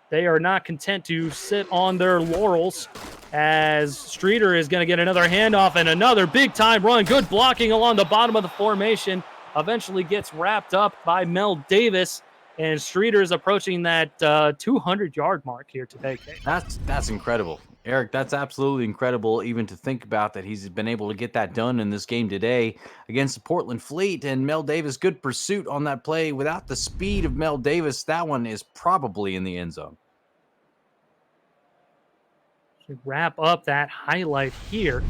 They are not content to sit on their laurels, as Streeter is going to get another handoff and another big-time run. Good blocking along the bottom of the formation eventually gets wrapped up by Mel Davis, and Streeter is approaching that 200-yard mark here today, Kate. That's incredible, Eric. That's absolutely incredible, even to think about that he's been able to get that done in this game today against the Portland Fleet. And Mel Davis, good pursuit on that play. Without the speed of Mel Davis, that one is probably in the end zone. To wrap up that highlight here,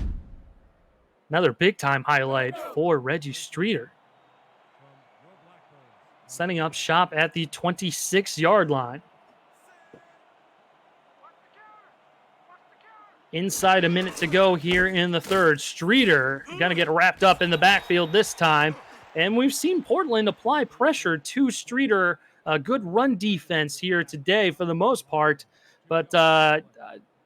another big-time highlight for Reggie Streeter, setting up shop at the 26-yard line. Inside a minute to go here in the third. Streeter going to get wrapped up in the backfield this time. And we've seen Portland apply pressure to Streeter. A good run defense here today for the most part. But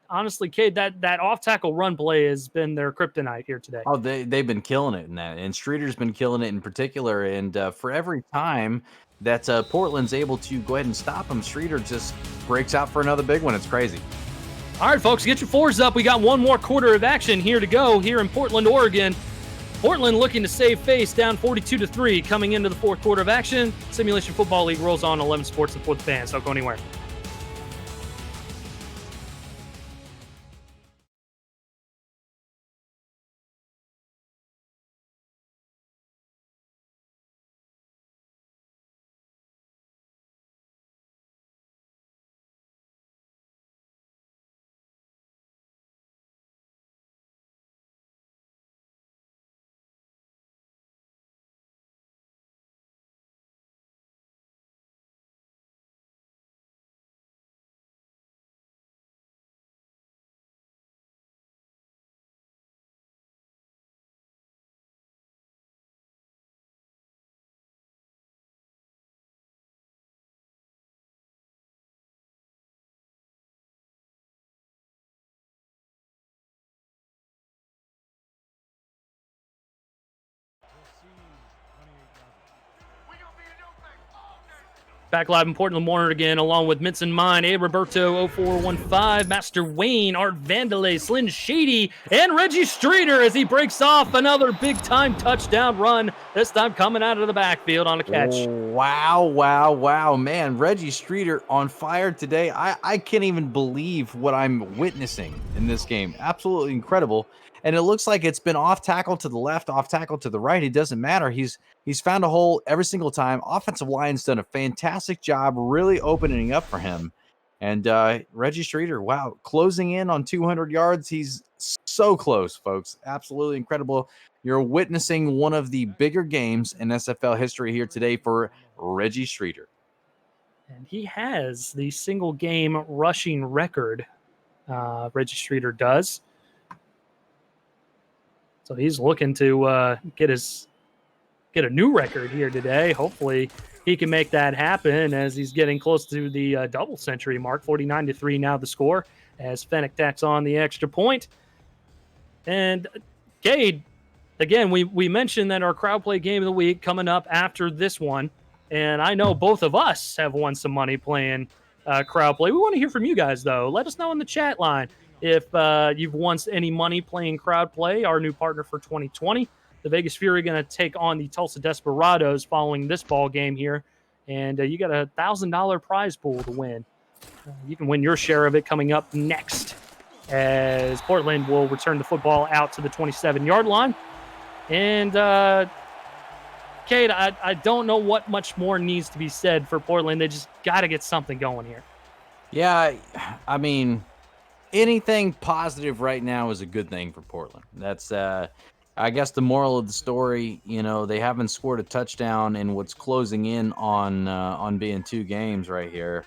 honestly, Cade, that off-tackle run play has been their kryptonite here today. Oh, they've been killing it in that. And Streeter's been killing it in particular. And for every time that Portland's able to go ahead and stop him, Streeter just breaks out for another big one. It's crazy. All right, folks, get your fours up. We got one more quarter of action here to go here in Portland, Oregon. Portland looking to save face, down 42-3 coming into the fourth quarter of action. Simulation Football League rolls on 11 Sports and for the fans. Don't go anywhere. Back live in Portland Morning again, along with Mitz and Mine, A. Roberto 0415, Master Wayne, Art Vandalay, Slyn Shady, and Reggie Streeter as he breaks off another big-time touchdown run, this time coming out of the backfield on a catch. Wow, man. Reggie Streeter on fire today. I can't even believe what I'm witnessing in this game. Absolutely incredible. And it looks like it's been off tackle to the left, off tackle to the right. It doesn't matter. He's found a hole every single time. Offensive line's done a fantastic job really opening up for him. And Reggie Streeter, wow, closing in on 200 yards. He's so close, folks. Absolutely incredible. You're witnessing one of the bigger games in SFL history here today for Reggie Streeter. And he has the single game rushing record, Reggie Streeter does. So he's looking to get a new record here today. Hopefully he can make that happen as he's getting close to the double century mark. 49-3 now the score as Fennec tacks on the extra point. And Cade, again, we mentioned that our crowd play game of the week coming up after this one. And I know both of us have won some money playing crowd play. We want to hear from you guys, though. Let us know in the chat line if you've won any money playing crowd play, our new partner for 2020. The Vegas Fury going to take on the Tulsa Desperados following this ball game here. And you got a $1,000 prize pool to win. You can win your share of it coming up next as Portland will return the football out to the 27-yard line. And, Kate, I don't know what much more needs to be said for Portland. They just got to get something going here. Yeah, I mean, anything positive right now is a good thing for Portland. That's, I guess, the moral of the story. You know, they haven't scored a touchdown in what's closing in on being 2 games right here.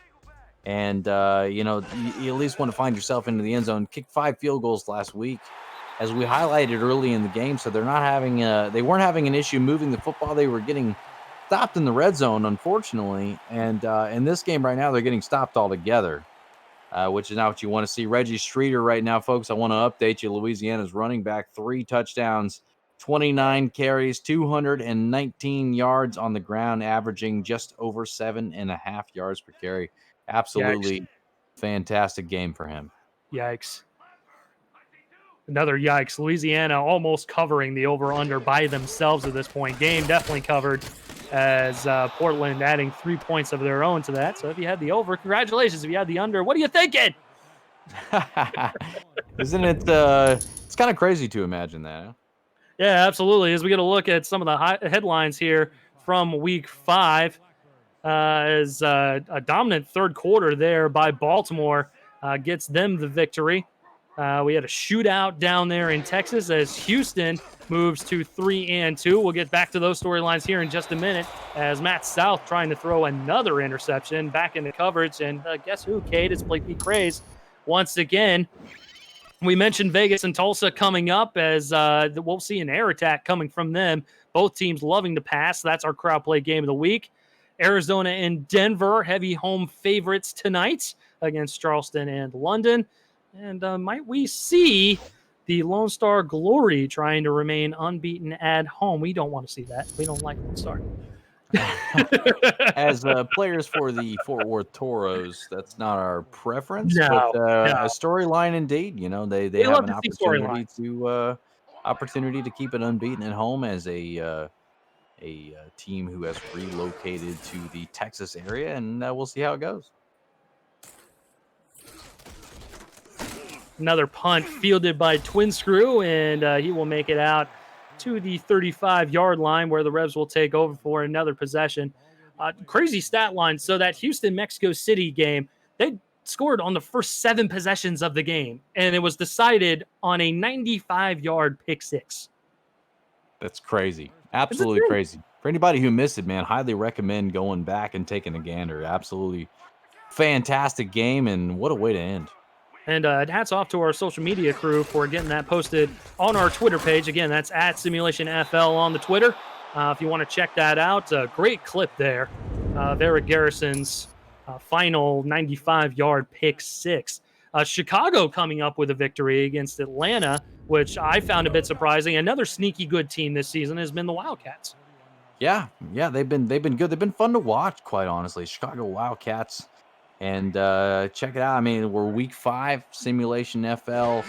And, you know, you at least want to find yourself into the end zone. Kicked 5 field goals last week, as we highlighted early in the game. So they're not having they weren't having an issue moving the football. They were getting stopped in the red zone, unfortunately. And in this game right now, they're getting stopped altogether, which is not what you want to see. Reggie Streeter right now, folks, I want to update you. Louisiana's running back, 3 touchdowns, 29 carries, 219 yards on the ground, averaging just over 7.5 yards per carry. Absolutely fantastic game for him. Yikes. Another yikes. Louisiana almost covering the over-under by themselves at this point. Game definitely covered as Portland adding 3 points of their own to that. So if you had the over, congratulations. If you had the under, what are you thinking? Isn't it? It's kind of crazy to imagine that. Huh? Yeah, absolutely. As we get a look at some of the headlines here from week 5, as a dominant third quarter there by Baltimore gets them the victory. We had a shootout down there in Texas as Houston moves to 3-2. We'll get back to those storylines here in just a minute as Matt South trying to throw another interception back into coverage. And guess who, Cade? It's Blake P. Craze once again. We mentioned Vegas and Tulsa coming up as we'll see an air attack coming from them. Both teams loving to pass. That's our crowd play game of the week. Arizona and Denver, heavy home favorites tonight against Charleston and London. And might we see the Lone Star Glory trying to remain unbeaten at home? We don't want to see that. We don't like Lone Star. As players for the Fort Worth Toros, that's not our preference, No, but a storyline indeed. You know, they have an opportunity to keep it unbeaten at home as a team who has relocated to the Texas area, and we'll see how it goes. Another punt fielded by Twin Screw, and he will make it out to the 35-yard line where the Revs will take over for another possession. Crazy stat line. So that Houston-Mexico City game, they scored on the first 7 possessions of the game, and it was decided on a 95-yard pick 6. That's crazy. Absolutely crazy. For anybody who missed it, man, highly recommend going back and taking a gander. Absolutely fantastic game, and what a way to end. And hats off to our social media crew for getting that posted on our Twitter page. Again, that's at Simulationfl on the Twitter. If you want to check that out, great clip there. Eric Garrison's final 95-yard pick 6. Chicago coming up with a victory against Atlanta, which I found a bit surprising. Another sneaky good team this season has been the Wildcats. Yeah, they've been good. They've been fun to watch, quite honestly. Chicago Wildcats. And check it out. I mean, we're week 5, Simulationfl,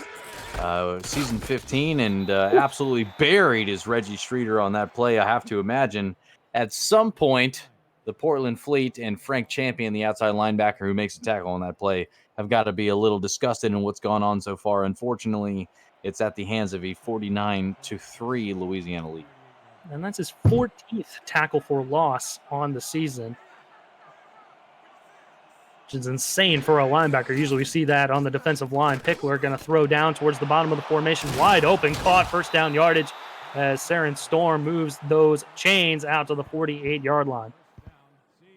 season 15, and absolutely buried is Reggie Streeter on that play. I have to imagine at some point the Portland Fleet and Frank Champion, the outside linebacker who makes a tackle on that play, have got to be a little disgusted in what's gone on so far. Unfortunately, it's at the hands of a 49-3 Louisiana lead. And that's his 14th tackle for loss on the season, which is insane for a linebacker. Usually we see that on the defensive line. Pickler going to throw down towards the bottom of the formation. Wide open, caught, first down yardage as Saren Storm moves those chains out to the 48-yard line.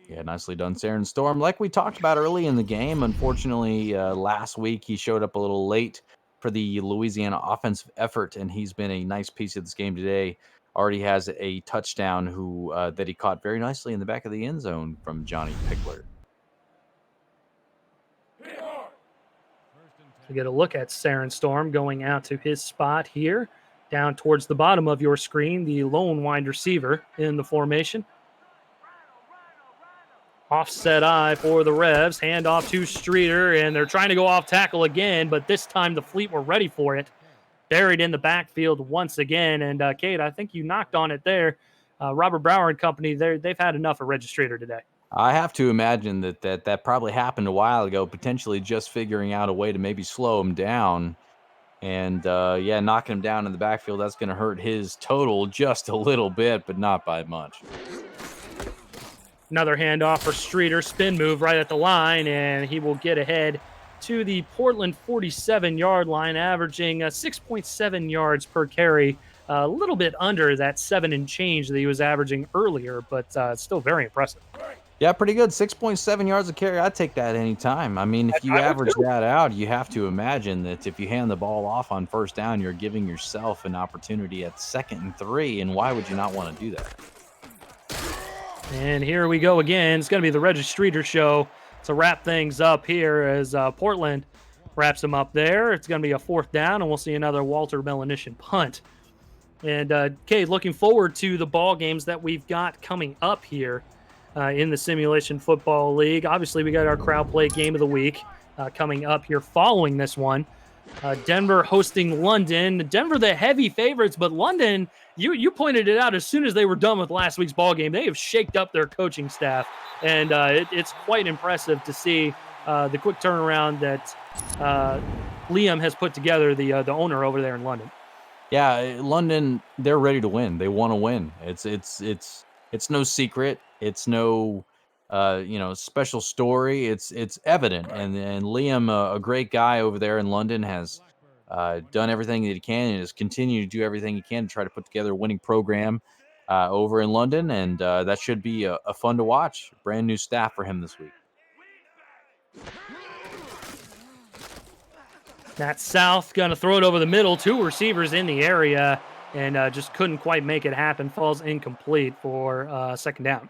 Yeah, nicely done, Saren Storm. Like we talked about early in the game, unfortunately, last week he showed up a little late for the Louisiana offensive effort, and he's been a nice piece of this game today. Already has a touchdown that he caught very nicely in the back of the end zone from Johnny Pickler. We get a look at Saren Storm going out to his spot here, down towards the bottom of your screen, the lone wide receiver in the formation. Offset eye for the Revs, hand off to Streeter, and they're trying to go off tackle again, but this time the Fleet were ready for it. Buried in the backfield once again, and Kate, I think you knocked on it there. Robert Brower and company, they've had enough of Reggie Streeter today. I have to imagine that probably happened a while ago, potentially just figuring out a way to maybe slow him down. And, knocking him down in the backfield, that's going to hurt his total just a little bit, but not by much. Another handoff for Streeter, spin move right at the line, and he will get ahead to the Portland 47-yard line, averaging 6.7 yards per carry. A little bit under that 7 and change that he was averaging earlier, but still very impressive. Yeah, pretty good. 6.7 yards a carry. I'd take that any time. I mean, if you average that out, you have to imagine that if you hand the ball off on first down, you're giving yourself an opportunity at 2nd and 3, and why would you not want to do that? And here we go again. It's going to be the Reggie Streeter show to wrap things up here as Portland wraps them up there. It's going to be a 4th down, and we'll see another Walter Melanishan punt. And, Kate, looking forward to the ball games that we've got coming up here in the Simulation Football League. Obviously, we got our crowd play game of the week coming up here following this one. Denver hosting London. Denver, the heavy favorites, but London, you pointed it out as soon as they were done with last week's ball game. They have shaked up their coaching staff, and it's quite impressive to see the quick turnaround that Liam has put together, the owner over there in London. Yeah, London, they're ready to win. They want to win. It's no secret. It's no special story. It's evident. And Liam, a great guy over there in London, has done everything that he can and has continued to do everything he can to try to put together a winning program over in London. And that should be a fun to watch. Brand new staff for him this week. Matt South going to throw it over the middle. 2 receivers in the area and just couldn't quite make it happen. Falls incomplete for second down.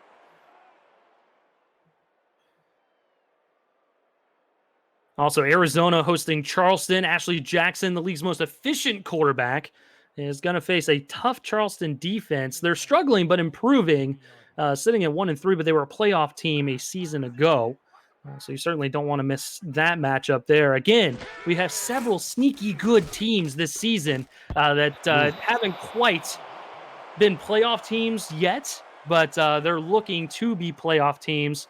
Also, Arizona hosting Charleston. Ashley Jackson, the league's most efficient quarterback, is going to face a tough Charleston defense. They're struggling but improving, sitting at 1-3, but they were a playoff team a season ago. So you certainly don't want to miss that matchup there. Again, we have several sneaky good teams this season that haven't quite been playoff teams yet, but they're looking to be playoff teams.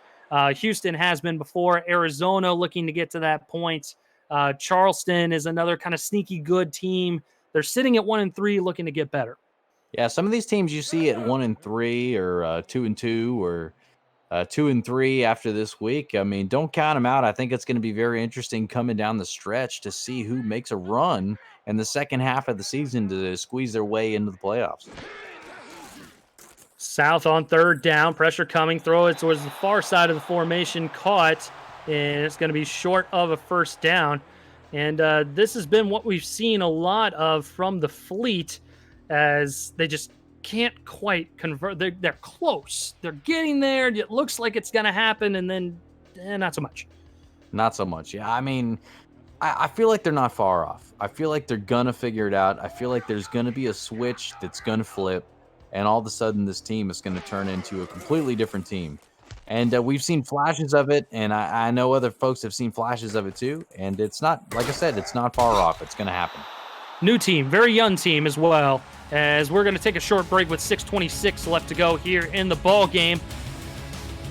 Houston has been before. Arizona looking to get to that point. Charleston is another kind of sneaky good team. They're sitting at 1-3, looking to get better. Yeah, some of these teams you see at 1-3 or 2-2 or 2-3 after this week. I mean, don't count them out. I think it's going to be very interesting coming down the stretch to see who makes a run in the second half of the season to squeeze their way into the playoffs. South on third down, pressure coming, throw it towards the far side of the formation, caught, and it's going to be short of a first down. And this has been what we've seen a lot of from the Fleet, as they just can't quite convert. They're close. They're getting there. It looks like it's going to happen, and then not so much. Not so much. Yeah, I mean, I feel like they're not far off. I feel like they're going to figure it out. I feel like there's going to be a switch that's going to flip, and all of a sudden this team is going to turn into a completely different team. And we've seen flashes of it, and I know other folks have seen flashes of it too. And it's not, like I said, it's not far off. It's going to happen. New team, very young team as well, as we're going to take a short break with 6:26 left to go here in the ball game.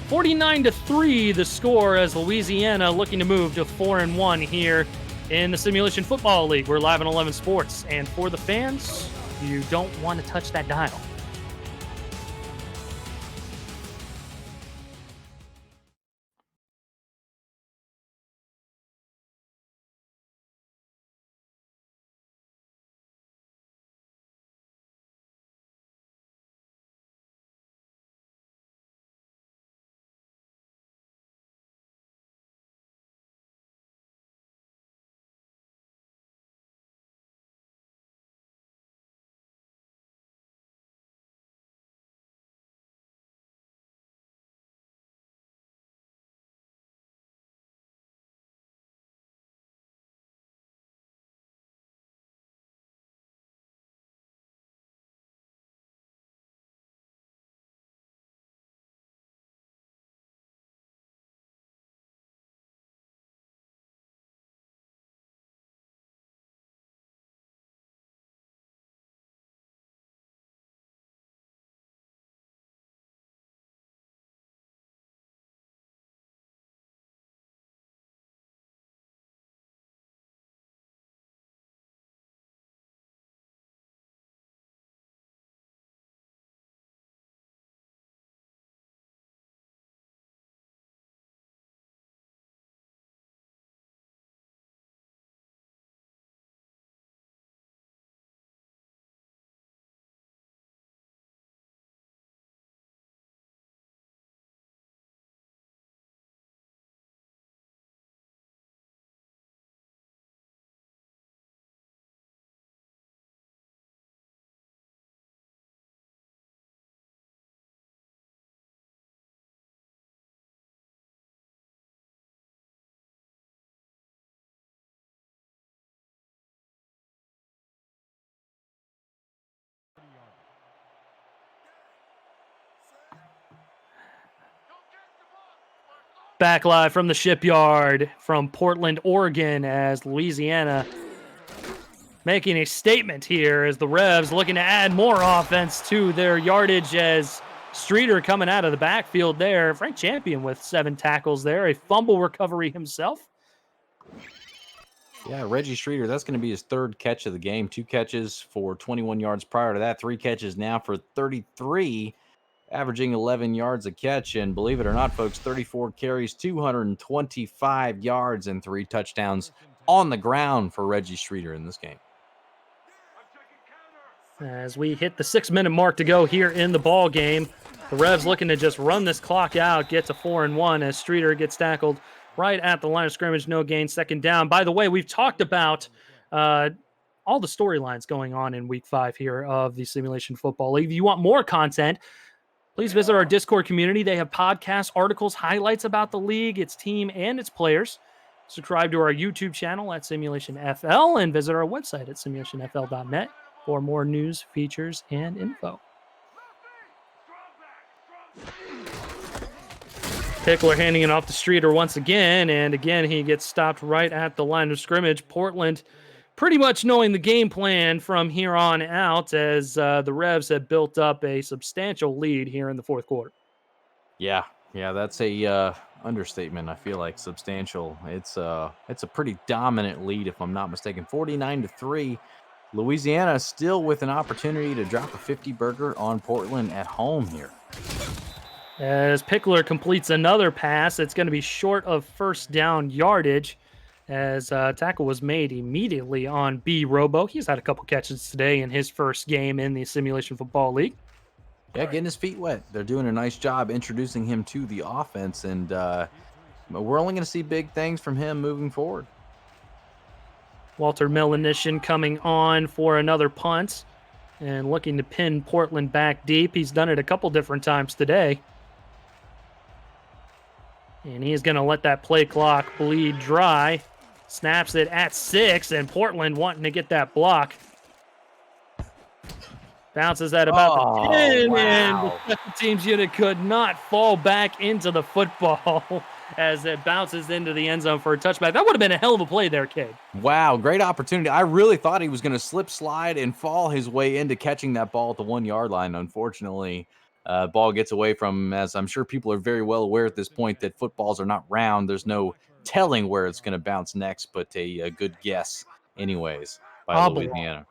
49-3 the score, as Louisiana looking to move to 4-1 here in the Simulation Football League. We're live on 11 Sports, and for the fans, you don't want to touch that dial. Back live from the shipyard from Portland, Oregon, as Louisiana making a statement here as the Revs looking to add more offense to their yardage as Streeter coming out of the backfield there. Frank Champion with 7 tackles there, a fumble recovery himself. Yeah, Reggie Streeter, that's going to be his 3rd catch of the game. 2 catches for 21 yards prior to that. 3 catches now for 33, averaging 11 yards a catch. And believe it or not, folks, 34 carries, 225 yards, and 3 touchdowns on the ground for Reggie Streeter in this game. As we hit the 6-minute mark to go here in the ball game, the Revs looking to just run this clock out, get to 4-1 as Streeter gets tackled right at the line of scrimmage, no gain, 2nd down. By the way, we've talked about all the storylines going on in Week 5 here of the Simulation Football League. If you want more content, please visit our Discord community. They have podcasts, articles, highlights about the league, its team, and its players. Subscribe to our YouTube channel at Simulationfl and visit our website at simulationfl.net for more news, features, and info. Pickler handing it off to Streeter once again, and again he gets stopped right at the line of scrimmage. Portland pretty much knowing the game plan from here on out as the Revs have built up a substantial lead here in the 4th quarter. Yeah, that's a understatement. I feel like substantial. It's a pretty dominant lead, if I'm not mistaken. 49-3. Louisiana still with an opportunity to drop a 50-burger on Portland at home here. As Pickler completes another pass, it's going to be short of 1st down yardage as tackle was made immediately on B. Robo. He's had a couple catches today in his first game in the Simulation Football League. Yeah, getting his feet wet. They're doing a nice job introducing him to the offense, and we're only going to see big things from him moving forward. Walter Melanishin coming on for another punt and looking to pin Portland back deep. He's done it a couple different times today. And he's going to let that play clock bleed dry. Snaps it at 6, and Portland wanting to get that block. Bounces at about the 10, and the special teams unit could not fall back into the football as it bounces into the end zone for a touchback. That would have been a hell of a play there, Cade. Wow, great opportunity. I really thought he was going to slip, slide, and fall his way into catching that ball at the 1-yard line. Unfortunately, ball gets away from him, as I'm sure people are very well aware at this point that footballs are not round. There's no telling where it's going to bounce next, but a good guess anyways by Louisiana.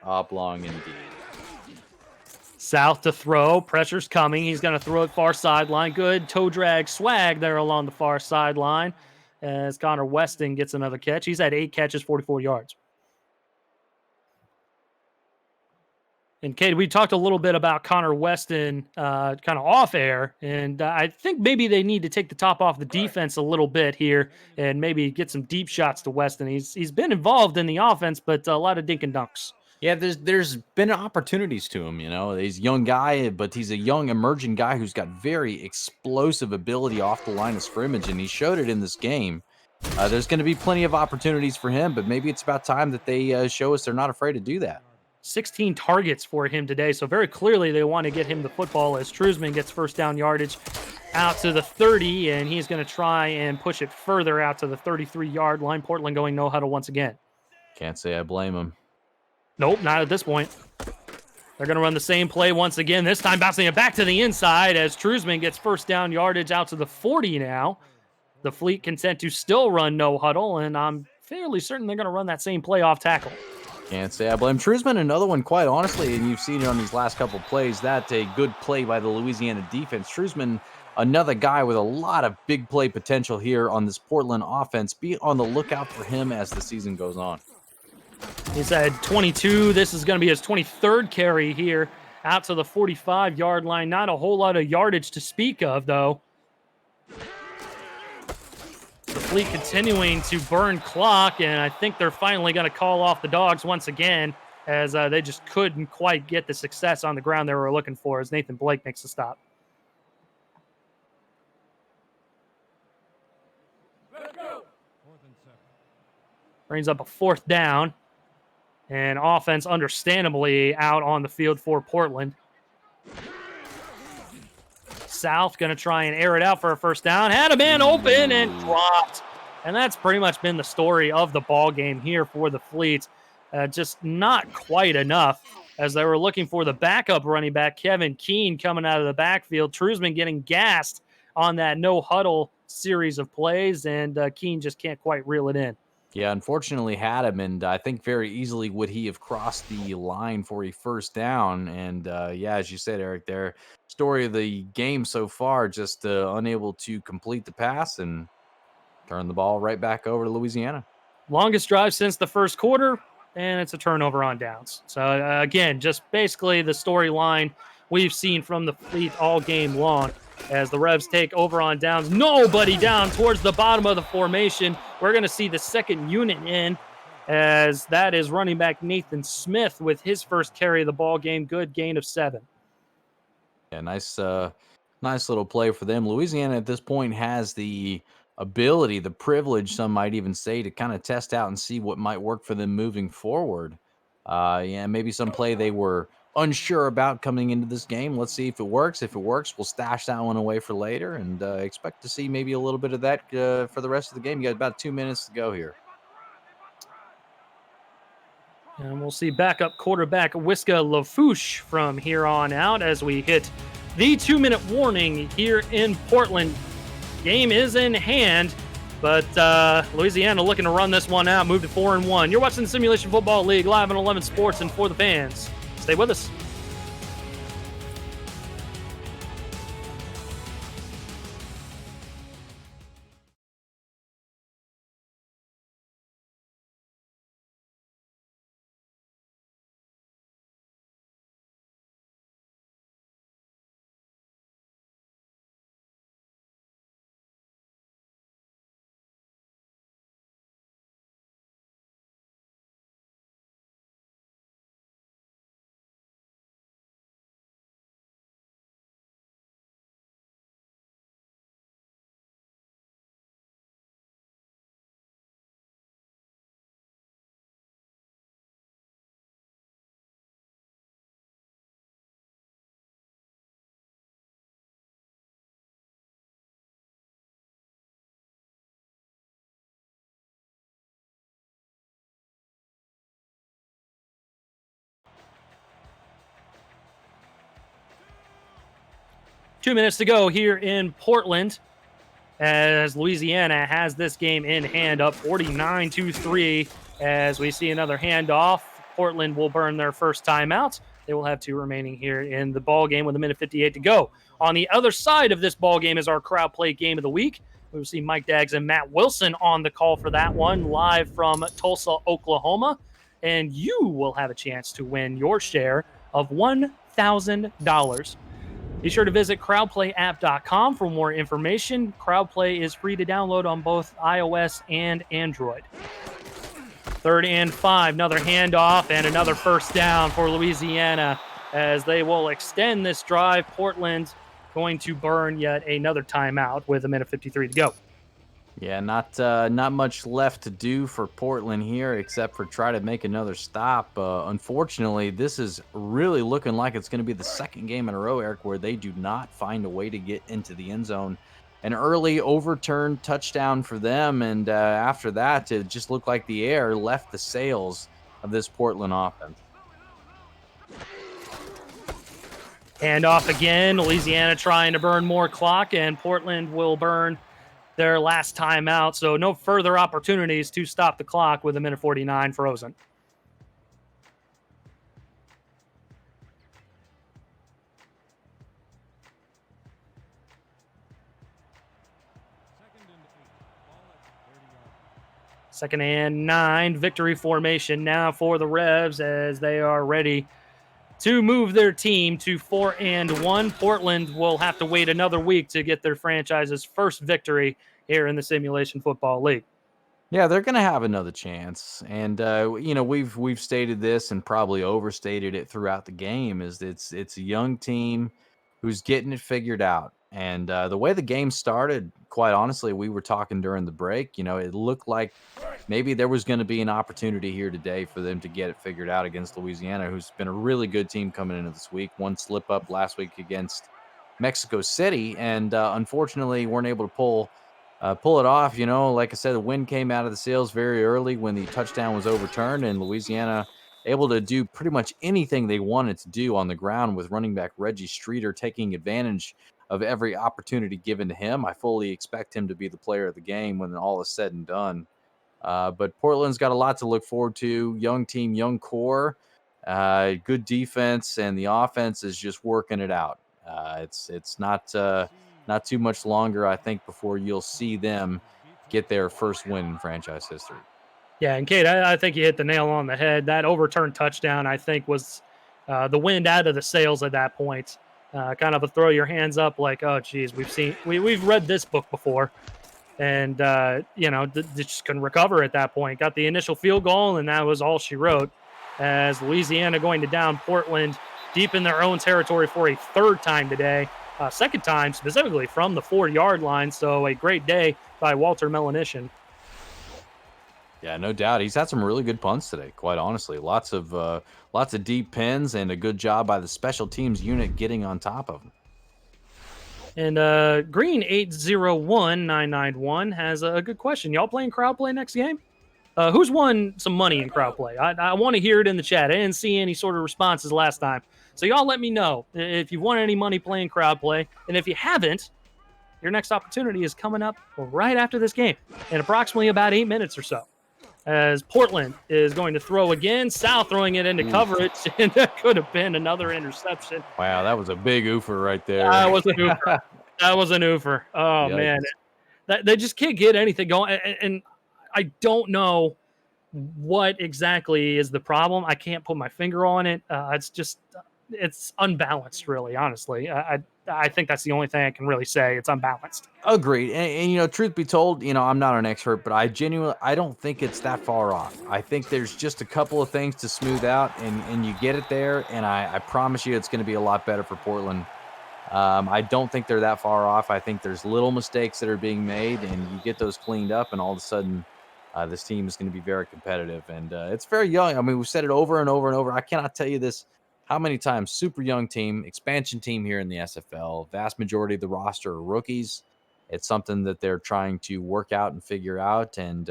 Oblong indeed. South to throw. Pressure's coming. He's going to throw it far sideline. Good toe drag swag there along the far sideline as Connor Weston gets another catch. He's had 8 catches, 44 yards. And, Kate, we talked a little bit about Connor Weston kind of off air, and I think maybe they need to take the top off the defense a little bit here and maybe get some deep shots to Weston. He's been involved in the offense, but a lot of dink and dunks. Yeah, there's been opportunities to him, you know. He's a young guy, but he's a young emerging guy who's got very explosive ability off the line of scrimmage, and he showed it in this game. There's going to be plenty of opportunities for him, but maybe it's about time that they show us they're not afraid to do that. 16 targets for him today, so very clearly they want to get him the football as Truzman gets 1st down yardage out to the 30, and he's going to try and push it further out to the 33-yard line. Portland going no huddle once again. Can't say I blame him. Nope, not at this point. They're going to run the same play once again, this time bouncing it back to the inside as Truzman gets 1st down yardage out to the 40 now. The Fleet content to still run no huddle, and I'm fairly certain they're going to run that same play off tackle. Can't say I blame Truzman. Another one, quite honestly, and you've seen it on these last couple plays. That's a good play by the Louisiana defense. Truzman, another guy with a lot of big play potential here on this Portland offense. Be on the lookout for him as the season goes on. He's had 22. This is going to be his 23rd carry here out to the 45-yard line. Not a whole lot of yardage to speak of, though. The Fleet continuing to burn clock, and I think they're finally going to call off the Dogs once again as they just couldn't quite get the success on the ground they were looking for as Nathan Blake makes the stop. Let's go. Brings up a 4th down, and offense understandably out on the field for Portland. South going to try and air it out for a 1st down. Had a man open and dropped. And that's pretty much been the story of the ball game here for the Fleet. Just not quite enough as they were looking for the backup running back, Kevin Keene, coming out of the backfield. Trusman getting gassed on that no huddle series of plays, and Keene just can't quite reel it in. Yeah, unfortunately had him, and I think very easily would he have crossed the line for a first down. And yeah, as you said, Eric, their story of the game so far, just unable to complete the pass and turn the ball right back over to Louisiana. Longest drive since the first quarter, and it's a turnover on downs. So, again, just basically the storyline we've seen from the Fleet all game long as the Revs take over on downs. Nobody down towards the bottom of the formation. We're going to see the second unit in as that is running back Nathan Smith with his first carry of the ball game. Good gain of 7. Yeah, nice little play for them. Louisiana at this point has the ability, the privilege, some might even say, to kind of test out and see what might work for them moving forward. Yeah, maybe some play they were unsure about coming into this game. Let's see if it works. If it works, we'll stash that one away for later and expect to see maybe a little bit of that for the rest of the game. You got about 2 minutes to go here. And we'll see backup quarterback Wiska Lafouche from here on out as we hit the 2-minute warning here in Portland. Game is in hand, but Louisiana looking to run this one out, move to 4-1. You're watching the Simulation Football League live on 11 Sports and for the fans. Stay with us. Two minutes to go here in Portland as Louisiana has this game in hand, up 49-3 as we see another handoff. Portland will burn their first timeout. They will have 2 remaining here in the ball game with 1:58 to go. On the other side of this ball game is our crowd play game of the week. We will see Mike Daggs and Matt Wilson on the call for that one, live from Tulsa, Oklahoma. And you will have a chance to win your share of $1,000. Be sure to visit crowdplayapp.com for more information. Crowdplay is free to download on both iOS and Android. 3rd and 5, another handoff and another first down for Louisiana as they will extend this drive. Portland going to burn yet another timeout with 1:53 to go. Yeah, not much left to do for Portland here except for try to make another stop. Unfortunately, this is really looking like it's going to be the second game in a row, Eric, where they do not find a way to get into the end zone. An early overturned touchdown for them, and after that, it just looked like the air left the sails of this Portland offense. Handoff again. Louisiana trying to burn more clock, and Portland will burn their last time out, so no further opportunities to stop the clock with 1:49 frozen. Second and 9, victory formation now for the Revs as they are ready to move their team to 4-1. Portland will have to wait another week to get their franchise's first victory here in the Simulation Football League. Yeah, they're going to have another chance, and we've stated this and probably overstated it throughout the game. Is it's a young team who's getting it figured out, and the way the game started, quite honestly, we were talking during the break. It looked like maybe there was going to be an opportunity here today for them to get it figured out against Louisiana, who's been a really good team coming into this week. One slip up last week against Mexico City, and unfortunately weren't able to pull pull it off. Like I said, the wind came out of the sails very early when the touchdown was overturned, and Louisiana able to do pretty much anything they wanted to do on the ground with running back Reggie Streeter taking advantage of every opportunity given to him. I fully expect him to be the player of the game when all is said and done. But Portland's got a lot to look forward to. Young team, young core, good defense, and the offense is just working it out. It's not too much longer, I think, before you'll see them get their first win in franchise history. Yeah, and Kate, I think you hit the nail on the head. That overturned touchdown, I think, was the wind out of the sails at that point. Kind of a throw your hands up, like, oh, geez, we've read this book before, and they just couldn't recover at that point. Got the initial field goal, and that was all she wrote. As Louisiana going to down Portland deep in their own territory for a third time today, second time specifically from the 4-yard line. So a great day by Walter Melanishin. Yeah, no doubt. He's had some really good punts today, quite honestly. Lots of deep pins and a good job by the special teams unit getting on top of him. And Green 801991 has a good question. Y'all playing crowd play next game? Who's won some money in crowd play? I want to hear it in the chat. I didn't see any sort of responses last time. So y'all let me know if you've won any money playing crowd play. And if you haven't, your next opportunity is coming up right after this game in approximately about 8 minutes or so. As Portland is going to throw again, South throwing it into coverage, and that could have been another interception. Wow, that was a big oofer right there. That was an oofer. That was an oofer. Oh, yikes. Man. They just can't get anything going. And I don't know what exactly is the problem. I can't put my finger on it. It's unbalanced, really, honestly. I think that's the only thing I can really say. It's unbalanced. Agreed. And truth be told, I'm not an expert, but I don't think it's that far off. I think there's just a couple of things to smooth out, and you get it there, and I promise you it's going to be a lot better for Portland. I don't think they're that far off. I think there's little mistakes that are being made, and you get those cleaned up, and all of a sudden this team is going to be very competitive. And it's very young. I mean, we've said it over and over and over. I cannot tell you this how many times. Super young team, expansion team here in the SFL. Vast majority of the roster are rookies. It's something that they're trying to work out and figure out, and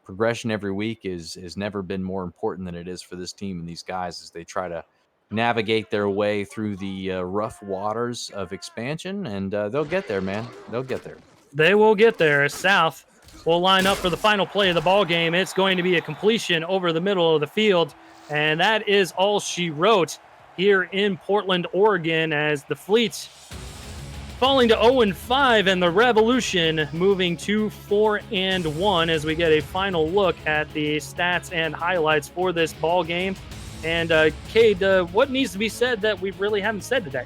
progression every week is never been more important than it is for this team and these guys as they try to navigate their way through the rough waters of expansion, and they'll get there, man. They'll get there. They will get there. South will line up for the final play of the ball game. It's going to be a completion over the middle of the field, and that is all she wrote here in Portland, Oregon, as the Fleet falling to 0-5 and the Revolution moving to 4-1 as we get a final look at the stats and highlights for this ball game. And Cade, what needs to be said that we really haven't said today?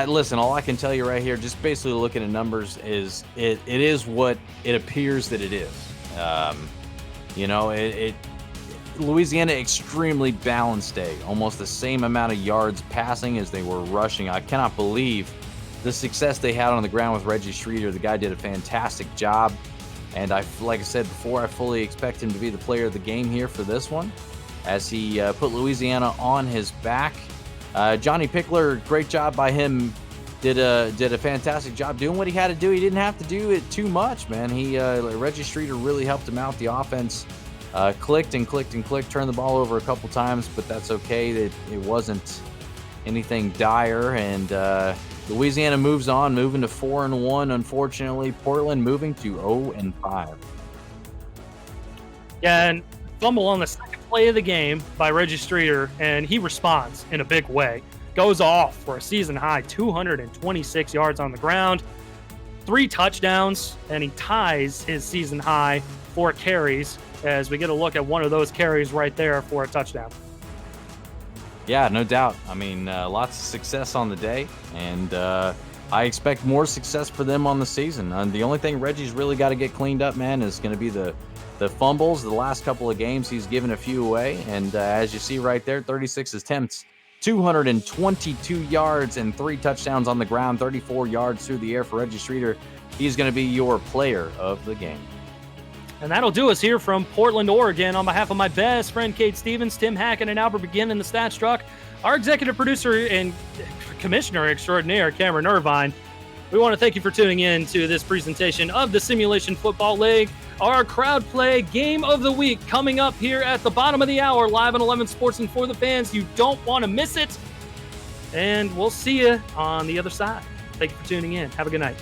Listen, all I can tell you right here, just basically looking at numbers, is it is what it appears that it is. Louisiana, extremely balanced day, almost the same amount of yards passing as they were rushing. I cannot believe the success they had on the ground with Reggie Streeter. The guy did a fantastic job, and like I said before, I fully expect him to be the player of the game here for this one, as he put Louisiana on his back. Johnny Pickler, great job by him. Did a fantastic job doing what he had to do. He didn't have to do it too much, man. Reggie Streeter really helped him out. The offense clicked, turned the ball over a couple times, but that's okay. It wasn't anything dire, and Louisiana moves on, moving to 4-1. Unfortunately, Portland moving to 0-5. Yeah, and fumble on the second play of the game by Reggie Streeter, and he responds in a big way. Goes off for a season high 226 yards on the ground, 3 touchdowns, and he ties his season high 4 carries, as we get a look at one of those carries right there for a touchdown. Yeah, no doubt. I mean, lots of success on the day, and I expect more success for them on the season. The only thing Reggie's really got to get cleaned up, man, is going to be the fumbles. The last couple of games, he's given a few away, and as you see right there, 36 attempts, 222 yards, and 3 touchdowns on the ground, 34 yards through the air for Reggie Streeter. He's going to be your player of the game. And that'll do us here from Portland, Oregon. On behalf of my best friend, Kate Stevens, Tim Hacken, and Albert Begin in the Stats Truck, our executive producer and commissioner extraordinaire, Cameron Irvine, We want to thank you for tuning in to this presentation of the Simulation Football League. Our crowd play game of the week coming up here at the bottom of the hour, live on 11 Sports and for the fans. You don't want to miss it. And we'll see you on the other side. Thank you for tuning in. Have a good night.